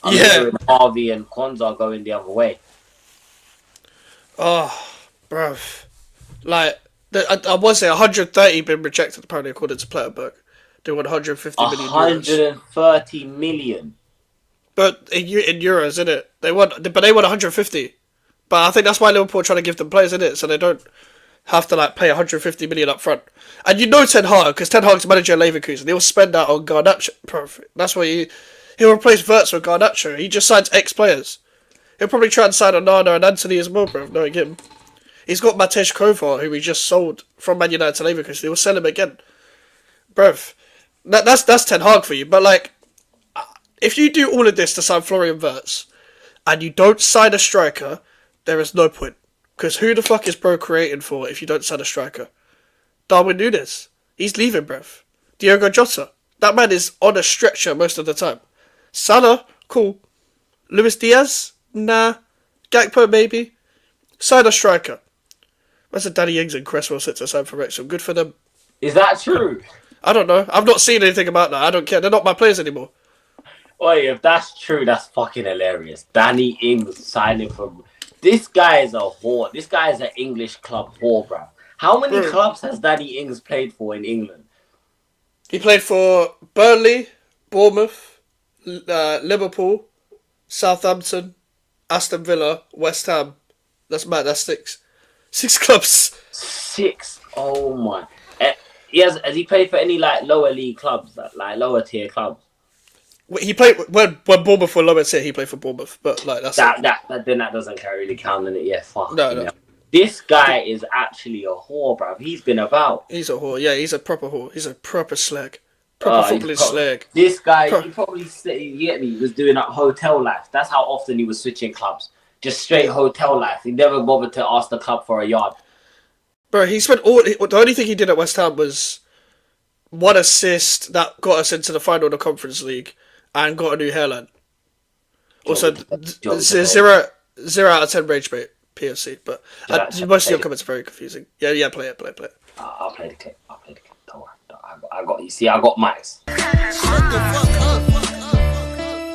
I'm hearing Harvey and Konza are going the other way. Oh, bruv. Like, I was say 130 been rejected apparently according to Plattenberg. They want 150 million euros. 130 million. But in euros, isn't it? They want 150. But I think that's why Liverpool are trying to give them players, isn't it? So they don't have to like pay 150 million up front. And you know Ten Hag, because Ten Hag's manager at Leverkusen, he'll spend that on Garnacho. Perfect. That's why he'll replace Wirtz with Garnacho. He just signs ex-players. He'll probably try and sign Onana and Anthony as well, bro, knowing him. He's got Matej Kovar, who he just sold from Man United to Leverkusen. He'll sell him again. Bruv, that's Ten Hag for you. But, like, if you do all of this to sign Florian Wirtz, and you don't sign a striker, there is no point. Because who the fuck is procreating for if you don't sign a striker? Darwin Núñez. He's leaving, bruv. Diogo Jota. That man is on a stretcher most of the time. Salah, cool. Luis Diaz? Nah. Gakpo, maybe. Sign a striker. That's a Danny Ings and Cresswell sits aside for Wrexham. Good for them. Is that true? I don't know. I've not seen anything about that. I don't care. They're not my players anymore. Wait, if that's true, that's fucking hilarious. Danny Ings signing for... This guy is a whore. This guy is an English club whore, bro. How many clubs has Danny Ings played for in England? He played for Burnley, Bournemouth, Liverpool, Southampton, Aston Villa, West Ham. That's mad. That's 6. 6 clubs. 6. Oh my. Has he played for any like lower league clubs, like lower tier clubs? He played when Bournemouth were lower tier. He played for Bournemouth, but like then that doesn't really count in it. Yeah, fuck. No. This guy is actually a whore, bruv. He's been about. He's a whore. Yeah, he's a proper whore. He's a proper slag. Proper footballing slag. This guy, you probably you get me, was doing that hotel life. That's how often he was switching clubs. Just straight hotel life. He never bothered to ask the club for a yard. Bro, he spent the only thing he did at West Ham was 1 assist that got us into the final of the Conference League and got a new hairline. Also, 0 out of 10 rage bait, PFC. But most of your comments are very confusing. Yeah, play it. I'll play the clip. Don't worry. I got you. See, I got mics. Shut the fuck up.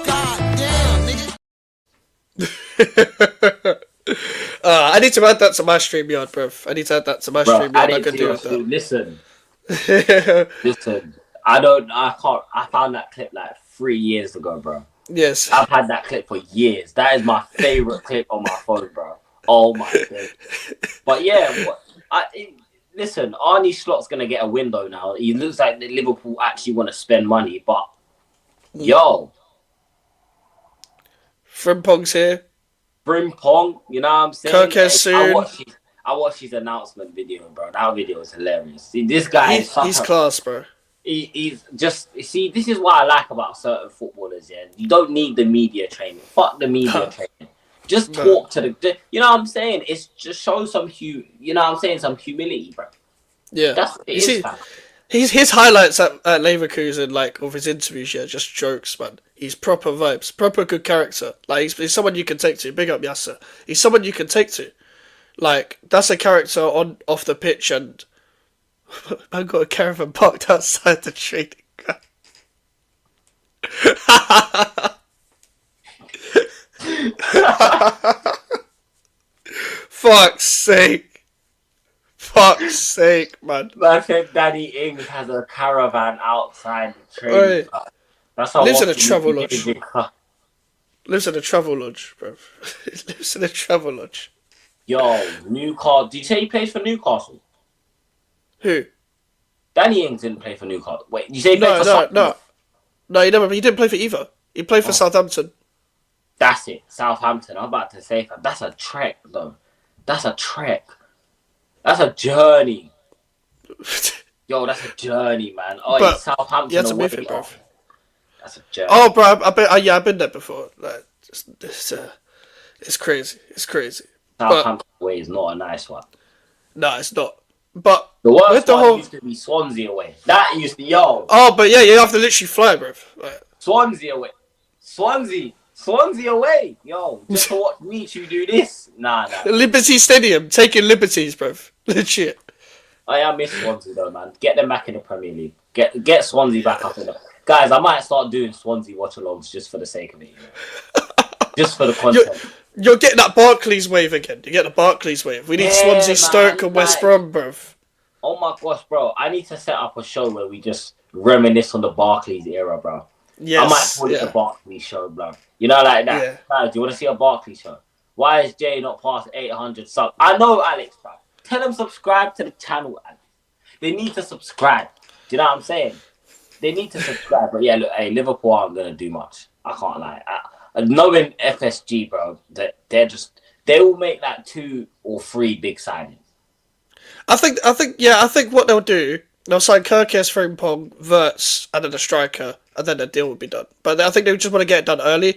God damn, nigga. I need to add that to my StreamYard, bruv. I need to add that to my StreamYard. I can do that. Listen. Listen. I found that clip like 3 years ago, bro. Yes. I've had that clip for years. That is my favorite clip on my phone, bro. Oh my god. But yeah, listen, Arne Slot's gonna get a window now. He looks like the Liverpool actually want to spend money, but yo, Frimpong's here. Frimpong, you know what I'm saying? Kirk soon. I watched his announcement video, bro. That video is hilarious. See, this guy he's class, bro. He's just this is what I like about certain footballers. Yeah, you don't need the media training. Fuck the media training. Just talk to the. You know what I'm saying? It's just show some some humility, bro. Yeah, that's what it is. His highlights at Leverkusen, like of his interviews, just jokes, man. He's proper vibes, proper good character. Like he's someone you can take to. Big up Yasser. He's someone you can take to. Like that's a character off the pitch, and I got a caravan parked outside the trading ground. Fuck's sake. Fuck's sake, man. Man said Danny Ings has a caravan outside the Oi. train. That's how Lives in a often travel he lodge. is in car. Lives in a travel lodge, bro. Lives in a travel lodge. Yo, Newcastle. Did you say he plays for Newcastle? Who? Danny Ings didn't play for Newcastle. Wait, you say he played No, for no, Southampton? no. No, he didn't play for either. He played for Southampton. That's it, Southampton. I'm about to say that. That's a trek, though. That's a trek. That's a journey. Yo, that's a journey, man. Oh, But it's Southampton. you had to away. move it, bro. Oh, that's a journey. Oh, bro, I've been there before. Like, it's crazy. It's crazy. Southampton away is not a nice one. No, it's not. But The worst with the one whole, used to be Swansea away. That used to, yo, oh, but yeah, you have to literally fly, bro. Like, Swansea away. Swansea away. Yo, just to watch Michu do this. Nah. Liberty Stadium, taking liberties, bro. Legit. I miss Swansea though, man. Get them back in the Premier League. Get Swansea back up in the... Guys, I might start doing Swansea watch-alongs just for the sake of it. You know? Just for the content. You're getting that Barclays wave again. You get the Barclays wave. We need Yeah, Swansea, man, Stoke, and West like- Brom, bro. Oh my gosh, bro. I need to set up a show where we just reminisce on the Barclays era, bro. Yes. I might call it the Barclays show, bro. You know, like that. Yeah. Guys, do you want to see a Barclays show? Why is Jay not past 800 subs? I know, Alex, bro. Tell them subscribe to the channel, Alex. They need to subscribe. Do you know what I'm saying? They need to subscribe. But yeah, look, hey, Liverpool aren't going to do much. I can't lie. Knowing FSG, bro, that they will make like 2 or 3 big signings. I think what they'll do, they'll sign Kirkes, Frimpong, Wirtz, and then a striker, and then the deal will be done. But I think they just want to get it done early.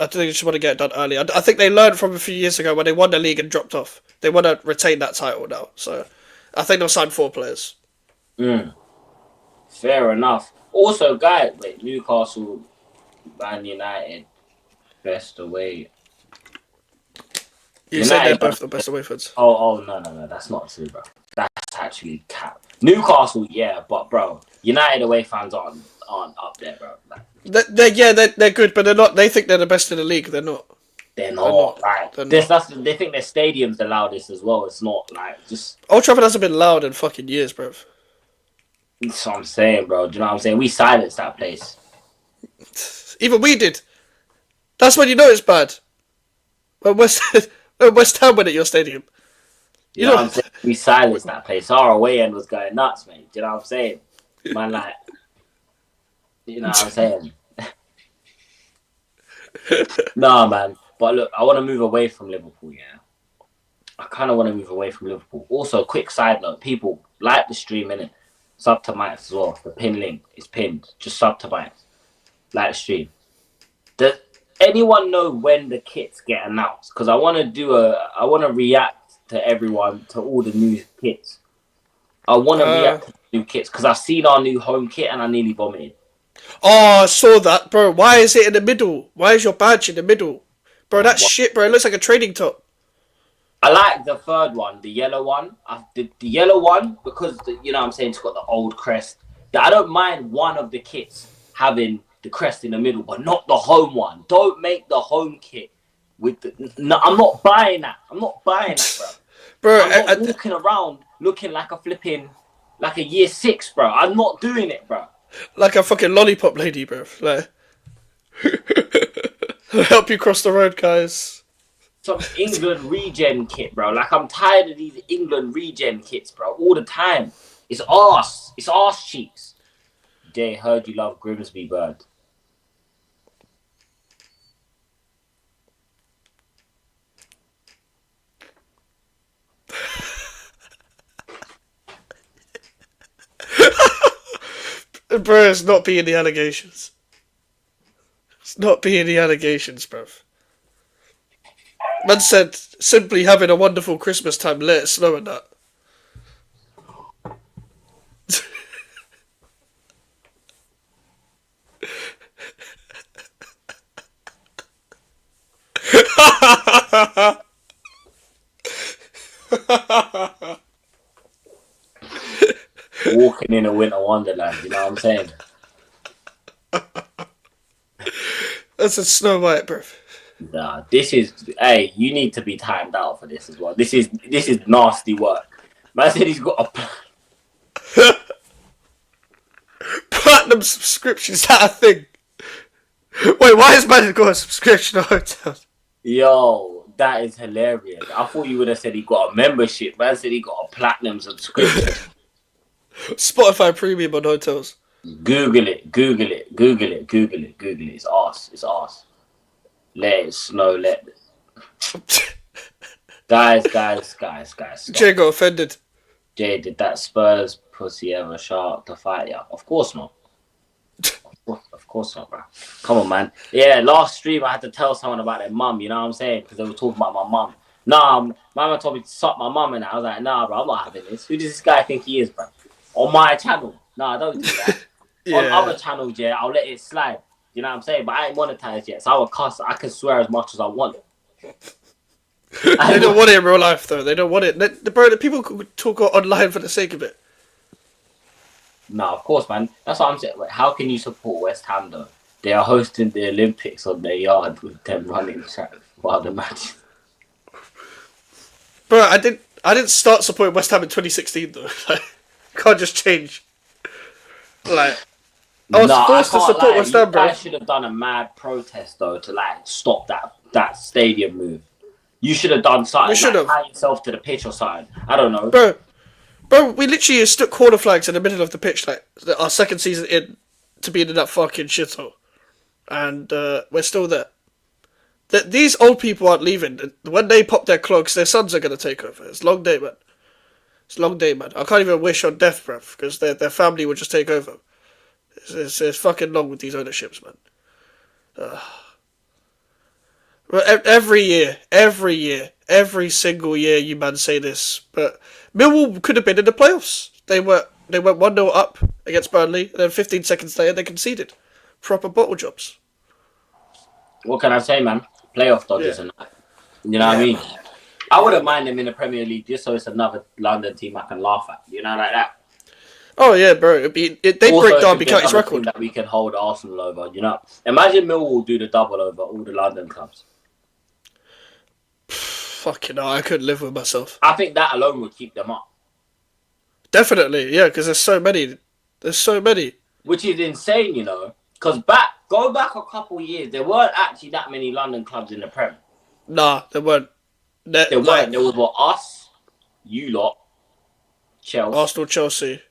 I think they learned from a few years ago when they won the league and dropped off. They want to retain that title now. So I think they'll sign 4 players. Fair enough. Also, guys, wait, Newcastle, Man United, best away. You said they're United- both the best away fans. Oh, no, that's not true, bro. That's actually cap. Newcastle, yeah, but bro, United away fans aren't up there, bro. Like, They're good, but they're not. They think they're the best in the league. They're not. they're They're not. not. Like, They're they think their stadium's the loudest as well. It's not like just. Old Trafford hasn't been loud in fucking years, bro. That's what I'm saying, bro. Do you know what I'm saying? We silenced that place. Even we did. That's when you know it's bad. When West Ham went at your stadium. You know what I'm saying? We silenced that place. Our away end was going nuts, mate. Do you know what I'm saying? Man, like, you know what I'm saying? Nah, man. But look, I want to move away from Liverpool, yeah? I kind of want to move away from Liverpool. Also, quick side note, people, like the stream, innit? Sub to Mike as well. The pin link is pinned. Just sub to Mike. Like the stream. Does anyone know when the kits get announced? Because I want to react to everyone, to all the new kits. I want to react to the new kits because I've seen our new home kit and I nearly vomited. Oh, I saw that, bro. Why is it in the middle? Why is your badge in the middle? Bro, that's shit, bro. It looks like a trading top. I like the third one, the yellow one. The yellow one, because, you know what I'm saying, it's got the old crest. I don't mind one of the kits having the crest in the middle, but not the home one. Don't make the home kit with the... No, I'm not buying that. I'm not buying that, bro. Bro, I'm not walking around looking like like a year 6, bro. I'm not doing it, bro. like a fucking lollipop lady, bro. Like, help you cross the road, guys. Some England regen kit, bro. Like, I'm tired of these England regen kits, bro. All the time. It's arse. It's arse cheeks. Jay, heard you love Grimsby Bird. Bro, it's not being the allegations. It's not being the allegations, bro. Man said, simply having a wonderful Christmas time, let it snow and that. walking in a winter wonderland. You know what I'm saying? That's a Snow White, bro. Nah, this is. Hey, you need to be timed out for this as well. This is nasty work. Man said he's got a. Platinum subscription, is that a thing? Wait, why has man got a subscription to hotels? Yo, that is hilarious. I thought you would have said he got a membership. Man said he got a platinum subscription. Spotify Premium on hotels. Google it. It's arse. Let it snow. Guys. Jay got offended. Jay, did that Spurs pussy ever shark to fight ya? Of course not. Of course not, bro. Come on, man. Yeah, last stream I had to tell someone about their mum, you know what I'm saying? Because they were talking about my mum. Nah, my mum told me to suck my mum, and I was like, nah, bro, I'm not having this. Who does this guy think he is, bro? On my channel. Nah, don't do that. Yeah. On other channels, yeah, I'll let it slide. You know what I'm saying? But I ain't monetized yet, so I will cuss. I can swear as much as I want. They don't want it in real life, though. They don't want it. Bro, the people could talk online for the sake of it. No, of course, man. That's what I'm saying. Like, how can you support West Ham, though? They are hosting the Olympics on their yard with them running track while the match. Bro, I didn't start supporting West Ham in 2016, though. Like, can't just change. Like, I was forced to support West Ham, bro. You guys should have done a mad protest, though, to, like, stop that stadium move. You should have done something. We should have. Tie yourself to the pitch or something. I don't know. Bro, we literally stuck corner flags in the middle of the pitch, like, our second season in, to be in that fucking shithole. And we're still there. These old people aren't leaving. When they pop their clogs, their sons are going to take over. It's a long day, man. It's a long day, man. I can't even wish on death, bruv, because their family will just take over. It's fucking long with these ownerships, man. Every year, every single year, you man say this, but Millwall could have been in the playoffs. They went 1-0 up against Burnley, and then 15 seconds later they conceded. Proper bottle jobs. What can I say, man? Playoff dodgers and that. You know what I mean? I wouldn't mind them in the Premier League just so it's another London team I can laugh at. You know, like that. Oh yeah, bro. They break Derby County's record. That we can hold Arsenal over. You know, imagine Millwall do the double over all the London clubs. Fucking hell, I couldn't live with myself. I think that alone would keep them up. Definitely, yeah, because there's so many. Which is insane, you know. Because go back a couple of years, there weren't actually that many London clubs in the Prem. Nah, there weren't. There weren't. There was us, you lot, Chelsea,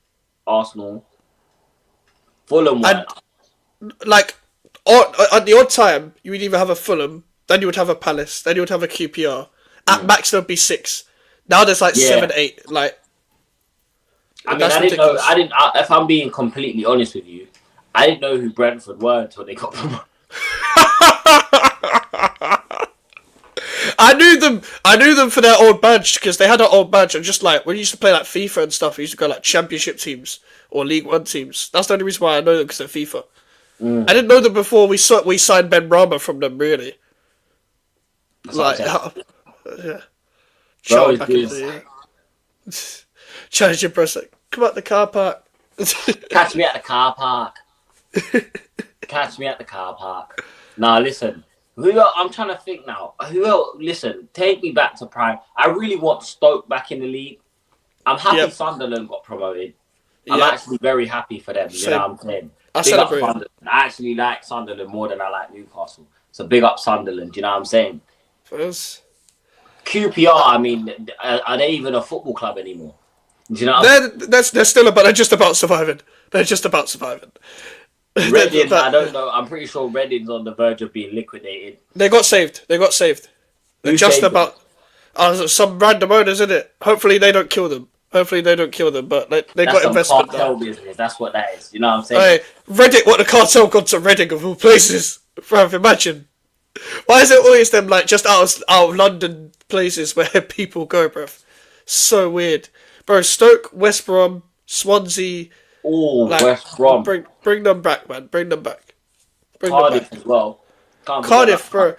Arsenal, Fulham. And, like, at the odd time, you would either have a Fulham, then you would have a Palace, then you would have a QPR. At max, there'd be 6. Now there's like 7, 8. Like, I mean, I didn't know. If I'm being completely honest with you, I didn't know who Brentford were until they got promoted. I knew them for their old badge because they had an old badge, and just like when you used to play like FIFA and stuff, we used to go like Championship teams or League One teams. That's the only reason why I know them, because they're FIFA. I didn't know them before we signed Ben Rama from them, really. That's Like, yeah. Bro, Challenge your bros, like, come out the car park. Catch me at the car park. Catch me at the car park. Nah, listen. Who else? I'm trying to think now. Who else? Listen, take me back to Prime. I really want Stoke back in the league. I'm happy Sunderland got promoted. I'm actually very happy for them. You know what I'm saying? I Big up celebrate. Sunderland. I actually like Sunderland more than I like Newcastle. So big up Sunderland. You know what I'm saying? First. QPR, I mean, are they even a football club anymore? Do you know? They're still about. They're just about surviving. Reading, I don't know. I'm pretty sure Reading's on the verge of being liquidated. They got saved. They're Who just saved about. Some random owners, isn't it? Hopefully they don't kill them. But they That's got some investment cartel now. business. That's what that is. You know what I'm saying? Hey, Reddit, what the cartel gone to Reading of all places. Bruv, imagine. Why is it always them like just out of London places where people go, bruv? So weird. Bro, Stoke, West Brom, Swansea. Oh, Like, West Brom. Bring them back, man. Bring them back. Cardiff as well. Cardiff, bro.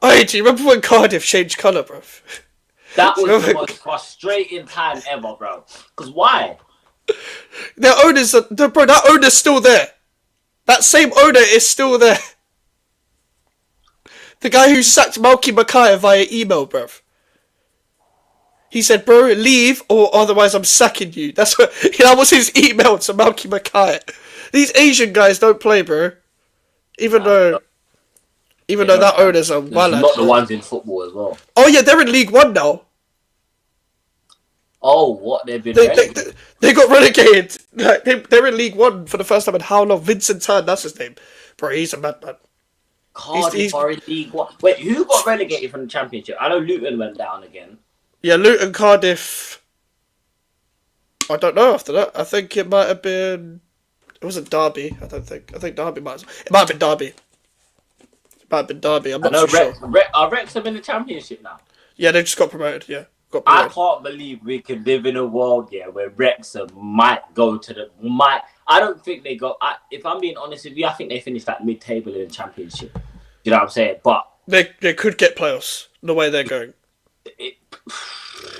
Hey, do you remember when Cardiff changed colour, bruv? That was the most frustrating time ever, bro. Because why? Their owners, bro, that owner's still there. That same owner is still there. The guy who sacked Malky Mackay via email, bruv. He said, bro, leave or otherwise I'm sacking you. That's what, that was his email to Malky Mackay. These Asian guys don't play, bro. Even though that owner's a wallet. Not the ones in football as well. Oh yeah, they're in League One now. Oh, what? They've been They got relegated. Like, they're in League One for the first time in how long? Vincent Tan, that's his name. Bro, he's a madman. Cardiff are in League One. Wait, who got relegated from the Championship? I know Luton went down again. Yeah, Luton, Cardiff. I don't know after that. I think it might have been... It wasn't Derby, I don't think. I think Derby might have... It might have been Derby. It might have been Derby, I'm not so sure. Are Wrexham in the Championship now? Yeah, they just got promoted, yeah. I can't believe we can live in a world, yeah, where Wrexham might go to the... I don't think they go... if I'm being honest with you, I think they finished that mid-table in the Championship. You know what I'm saying? But... They could get playoffs, the way they're going.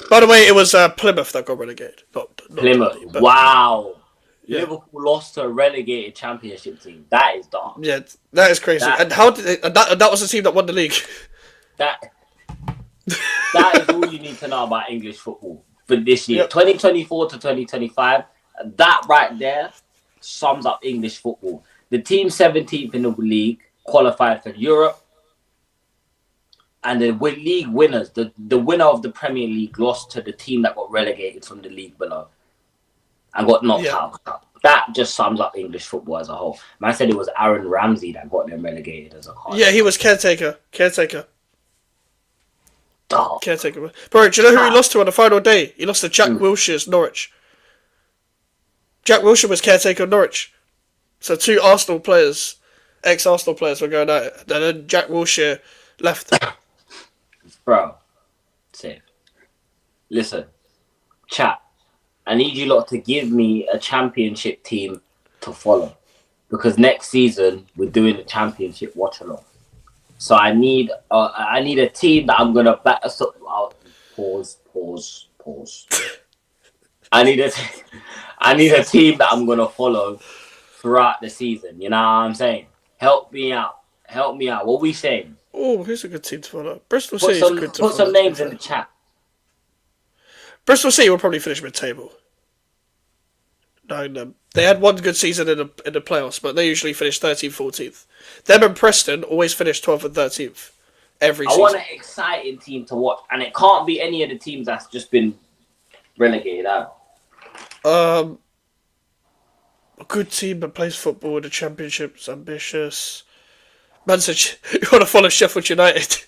By the way, it was Plymouth that got relegated. Not Plymouth. Derby, but... Wow. Yeah. Liverpool lost to a relegated Championship team. That is dark. Yeah, that is crazy. And how did they, and that was the team that won the league. That is all you need to know about English football for this year. Yep. 2024 to 2025. That right there sums up English football. The team 17th in the league qualified for Europe. And the league winners, the winner of the Premier League lost to the team that got relegated from the league below and got knocked out. That just sums up English football as a whole. Man said it was Aaron Ramsey that got them relegated as a whole. Yeah, he was caretaker. Dog. Caretaker. Bro, do you know who he lost to on the final day? He lost to Jack Wilshere's Norwich. Jack Wilshere was caretaker of Norwich. So two Arsenal players, ex-Arsenal players were going at it. And then Jack Wilshere left. Bro, safe. Listen, chat. I need you lot to give me a Championship team to follow. Because next season, we're doing the Championship watch-along. So I need a team that I'm gonna back us up. Pause. I need a team that I'm gonna follow throughout the season. You know what I'm saying? Help me out. What we saying? Oh, here's a good team to follow. Bristol City is good to follow. Put some names in the chat. Bristol City will probably finish mid-table. No, they had one good season in the playoffs, but they usually finish 13th, 14th. Them and Preston always finish 12th and 13th every season. I want an exciting team to watch, and it can't be any of the teams that's just been relegated out. A good team that plays football in the Championship's ambitious. Man said, you want to follow Sheffield United?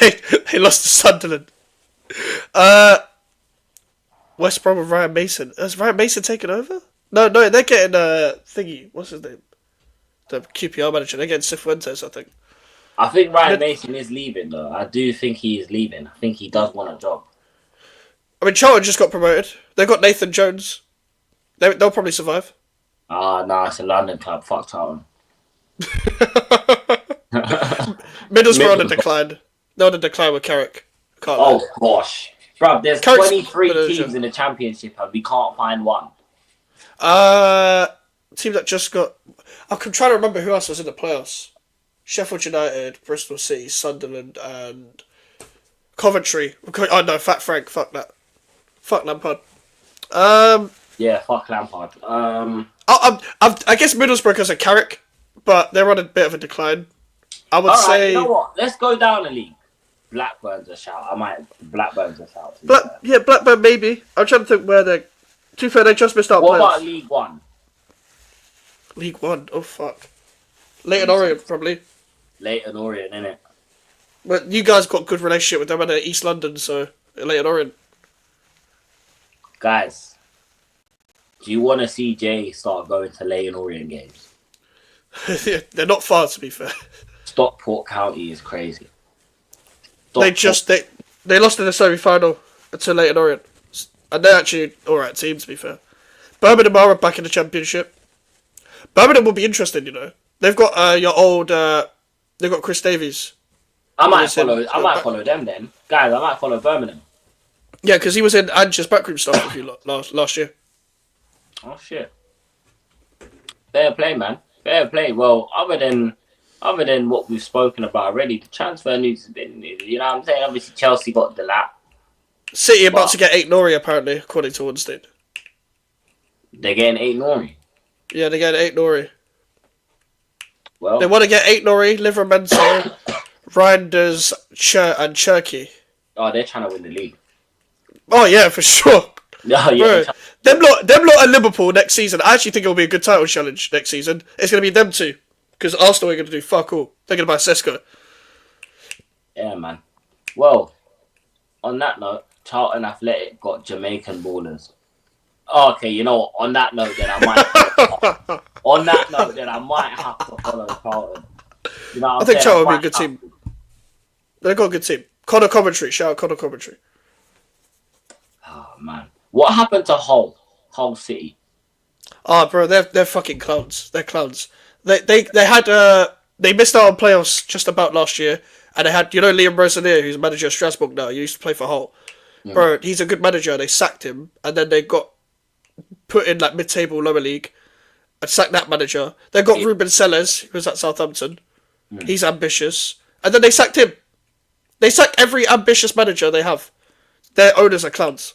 they lost to Sunderland. West Brom with Ryan Mason. Has Ryan Mason taken over? No, they're getting thingy. What's his name? The QPR manager. They're getting Cifuentes, I think. I think Ryan Mason is leaving, though. I do think he is leaving. I think he does want a job. I mean, Charlton just got promoted. They've got Nathan Jones. They'll probably survive. No, it's a London club. Fuck Charlton. Middlesbrough on the decline. They're on the decline with Carrick. Gosh. Bro, there's Carrick's 23 teams in the Championship and we can't find one. Team that just got... I'm trying to remember who else was in the playoffs. Sheffield United, Bristol City, Sunderland, and Coventry. Oh no, Fat Frank. Fuck that. Fuck Lampard. Yeah, fuck Lampard. I guess Middlesbrough has a Carrick, but they're on a bit of a decline. I would say... You know what? Let's go down a league. Blackburn's a shout. Blackburn's a shout. Blackburn maybe. I'm trying to think where they're... To be fair, they just missed out. What about League One? League One? Oh, fuck. Leyton Orient, probably. Leyton Orient, innit? But you guys got good relationship with them in East London, so Leyton Orient. Guys, do you want to see Jay start going to Leyton Orient games? They're not far, to be fair. Stockport County is crazy. They lost in the semi-final to Leyton Orient. And they're actually alright team, to be fair. Birmingham are back in the Championship. Birmingham will be interesting, you know. They've got your old... they've got Chris Davies. I might follow them then. Guys, I might follow Birmingham. Yeah, because he was in Ange's backroom stuff with you last year. Oh shit. Fair play, man. Fair play. Well, other than what we've spoken about already, the transfer news has been, you know what I'm saying? Obviously, Chelsea got the lap. City about to get 8 Nori, apparently, according to Ornstein. They're getting 8 Nori. Yeah, they're getting 8 Nori. Well, They want to get 8 Nori, Livramento, Reinders, and Cherky. oh, they're trying to win the league. Oh, yeah, for sure. Oh, yeah. Bro, them lot at Liverpool next season, I actually think it'll be a good title challenge next season. It's going to be them two. Because Arsenal are going to do fuck all. They're going to buy Sesko. Yeah, man. Well, on that note, Charlton Athletic got Jamaican ballers. Oh, okay, you know what? On that note, then I might have to follow Charlton. You know what I think saying? Charlton will be a good team. They've got a good team. Connor Coventry. Shout out Connor Coventry. Oh, man. What happened to Hull City? Oh, bro, they're fucking clowns. They're clowns. They had they missed out on playoffs just about last year, and they had, you know, Liam Rosenier, who's manager of Strasbourg now. He used to play for Hull. Yeah. Bro, he's a good manager. They sacked him, and then they got put in like mid-table lower league, and sacked that manager. They got Ruben Sellers, who was at Southampton. He's ambitious, and then they sacked him. They sack every ambitious manager they have. Their owners are clowns,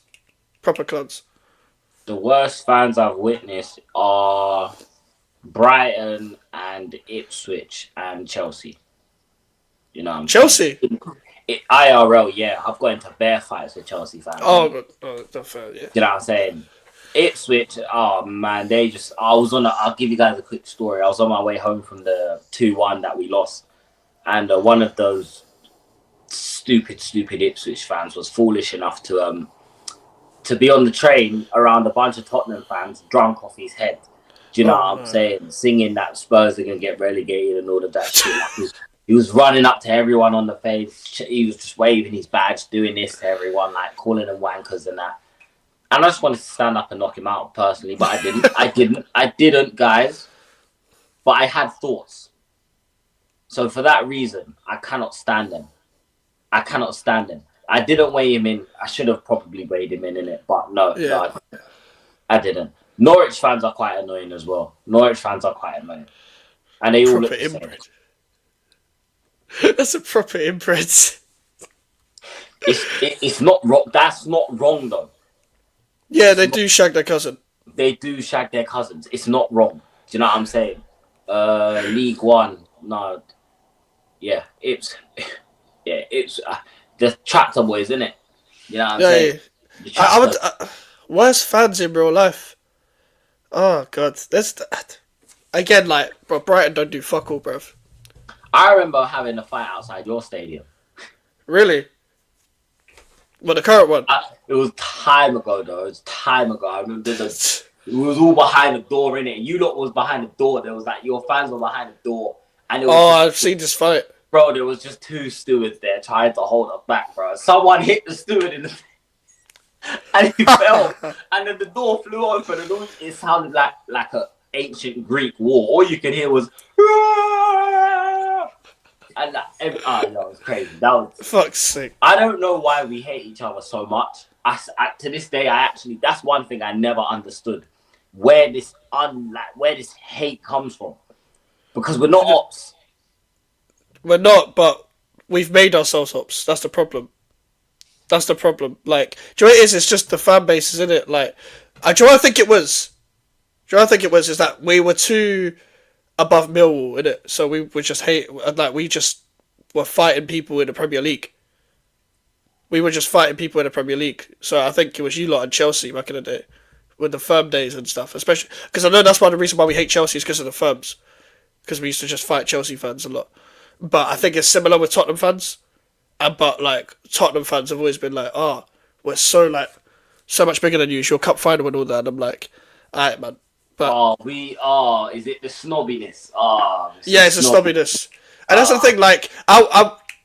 proper clowns. The worst fans I've witnessed are Brighton and Ipswich and Chelsea. You know what I'm Chelsea? IRL, yeah. I've got into bear fights with Chelsea fans. Oh, that's fair, yeah. You know what I'm saying? Ipswich, oh man, I'll give you guys a quick story. I was on my way home from the 2-1 that we lost. And one of those stupid Ipswich fans was foolish enough to be on the train around a bunch of Tottenham fans drunk off his head. Do you know what I'm saying? Singing that Spurs are going to get relegated and all of that shit. He was running up to everyone on the face. He was just waving his badge, doing this to everyone, like calling them wankers and that. And I just wanted to stand up and knock him out personally, but I didn't. I didn't, guys. But I had thoughts. So for that reason, I cannot stand him. I didn't weigh him in. I should have probably weighed him in it, but no, I didn't. Norwich fans are quite annoying as well. And they all look the same. That's a proper inbred. It's not wrong. That's not wrong though. Yeah, they do shag their cousin. They do shag their cousins. It's not wrong. Do you know what I'm saying? League One, no. Yeah, it's the tractor boys, isn't it? You know what I'm saying? Yeah. Worst fans in real life. Oh god, there's again, like, bro, Brighton don't do fuck all, bruv. I remember having a fight outside your stadium. Really? Well, the current one? It was time ago, though. I remember it was all behind the door, innit? You lot was behind the door. There was like, your fans were behind the door. And it was I've seen this fight. Bro, there was just 2 stewards there trying to hold us back, bro. Someone hit the steward in the and he fell. And then the door flew open and it sounded like an ancient Greek war. All you could hear was and it was crazy. That was fuck's sake. I don't know why we hate each other so much. To this day, that's one thing I never understood. Where this hate comes from. Because we're not ops. We're not, but we've made ourselves ops. That's the problem. Like, do you know what it is? It's just the fan base, isn't it? Like, do you know what I think it was? Is that we were too above Millwall, innit? So we just hate, like, we just were fighting people in the Premier League. So I think it was you lot and Chelsea back in the day, with the firm days and stuff, especially because I know that's one of the reasons why we hate Chelsea is because of the firms, because we used to just fight Chelsea fans a lot. But I think it's similar with Tottenham fans, but like Tottenham fans have always been like, we're so much bigger than you. It's your cup final and all that. And I'm like, alright, man. But is it the snobbiness? Yeah, it's the snobbiness, and that's the thing. Like,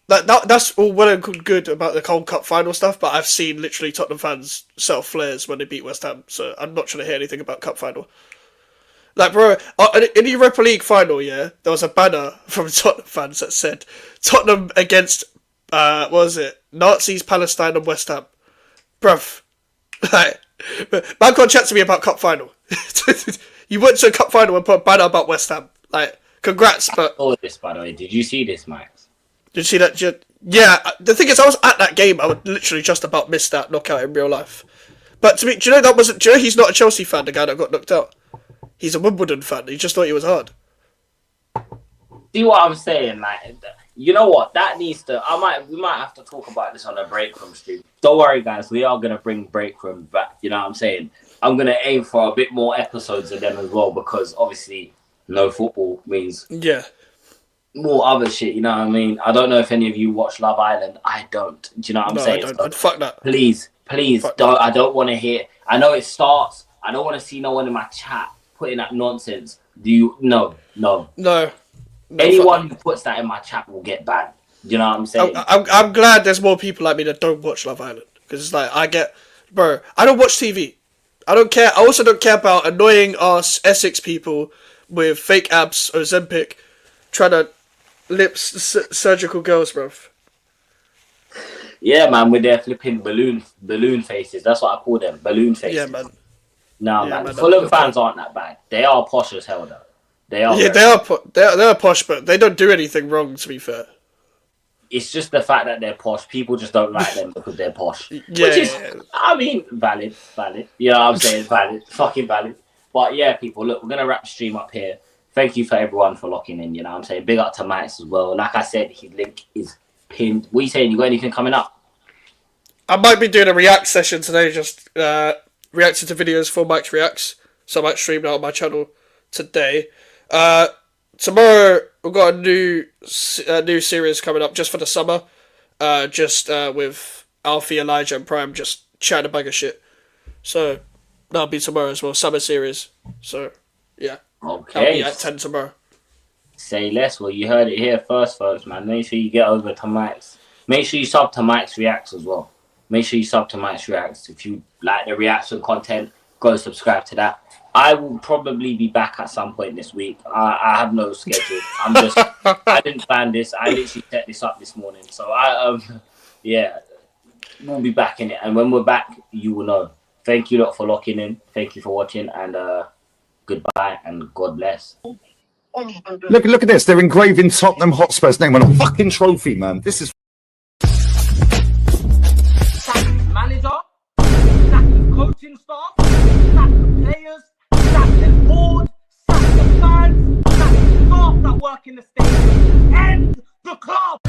that's all well and good about the whole cup final stuff. But I've seen literally Tottenham fans set off flares when they beat West Ham, so I'm not trying to hear anything about cup final. Like, bro, in the Europa League final, yeah, there was a banner from Tottenham fans that said Tottenham against, what was it? Nazis, Palestine, and West Ham. bruv. Like, man can't chat to me about cup final. You went to a cup final and put a banner about West Ham. Like, congrats, but... All this, by the way. Did you see this, Max? Did you see that? Yeah, the thing is, I was at that game. I would literally just about miss that knockout in real life. But to me, do you know that wasn't... Do you know he's not a Chelsea fan, the guy that got knocked out? He's a Wimbledon fan. He just thought he was hard. See what I'm saying? Like, you know what? That needs to... We might have to talk about this on a break room stream. Don't worry, guys. We are going to bring break room back. You know what I'm saying? I'm going to aim for a bit more episodes of them as well, because obviously no football means Yeah. more other shit, you know what I mean? I don't know if any of you watch Love Island. I don't. Do you know what I'm No, saying? I don't. Fuck that. Please, Fuck don't. that. I don't want to hear. I know it starts. I don't want to see no one in my chat putting that nonsense. Do you? No. No, Anyone who puts that in my chat will get banned. Do you know what I'm saying? I'm glad there's more people like me that don't watch Love Island, because it's like I don't watch TV. I don't care. I also don't care about annoying ass Essex people with fake abs or Ozempic trying to surgical girls, bruv. Yeah, man, with their flipping balloon faces. That's what I call them, balloon faces. Yeah, man. No, Yeah, man. man, Fulham that's- fans aren't that bad. They are posh as hell, though. They are. Yeah, they are posh, but they don't do anything wrong, to be fair. It's just the fact that they're posh. People just don't like them because they're posh. Yeah, Which is, yeah. I mean, valid. You know what I'm saying? Valid. Fucking valid. But yeah, people, look, we're going to wrap the stream up here. Thank you for everyone for locking in, you know what I'm saying? Big up to Max as well. Like I said, his link is pinned. What are you saying? You got anything coming up? I might be doing a react session today, just reacting to videos for Mike's Reacts. So I might stream that on my channel today. Tomorrow we've got a new series coming up just for the summer. With Alfie, Elijah, and Prime just chatting a bag of shit. So that'll be tomorrow as well, summer series. So yeah, that'll Okay. be at 10 tomorrow. Say less. Well, you heard it here first, folks, man. Make sure you get over to Mike's. Make sure you sub to Mike's Reacts as well. Make sure you sub to Mike's Reacts. If you like the reaction content, go subscribe to that. I will probably be back at some point this week. I have no schedule. I didn't plan this. I literally set this up this morning. So yeah, we'll be back in it. And when we're back, you will know. Thank you lot for locking in. Thank you for watching, and goodbye and God bless. Look at this. They're engraving Tottenham Hotspur's name on a fucking trophy, man. This is Sack his manager, sack his coaching staff, sack the players, sack the board, sack the fans, sack the staff that work in the stadium, and the club.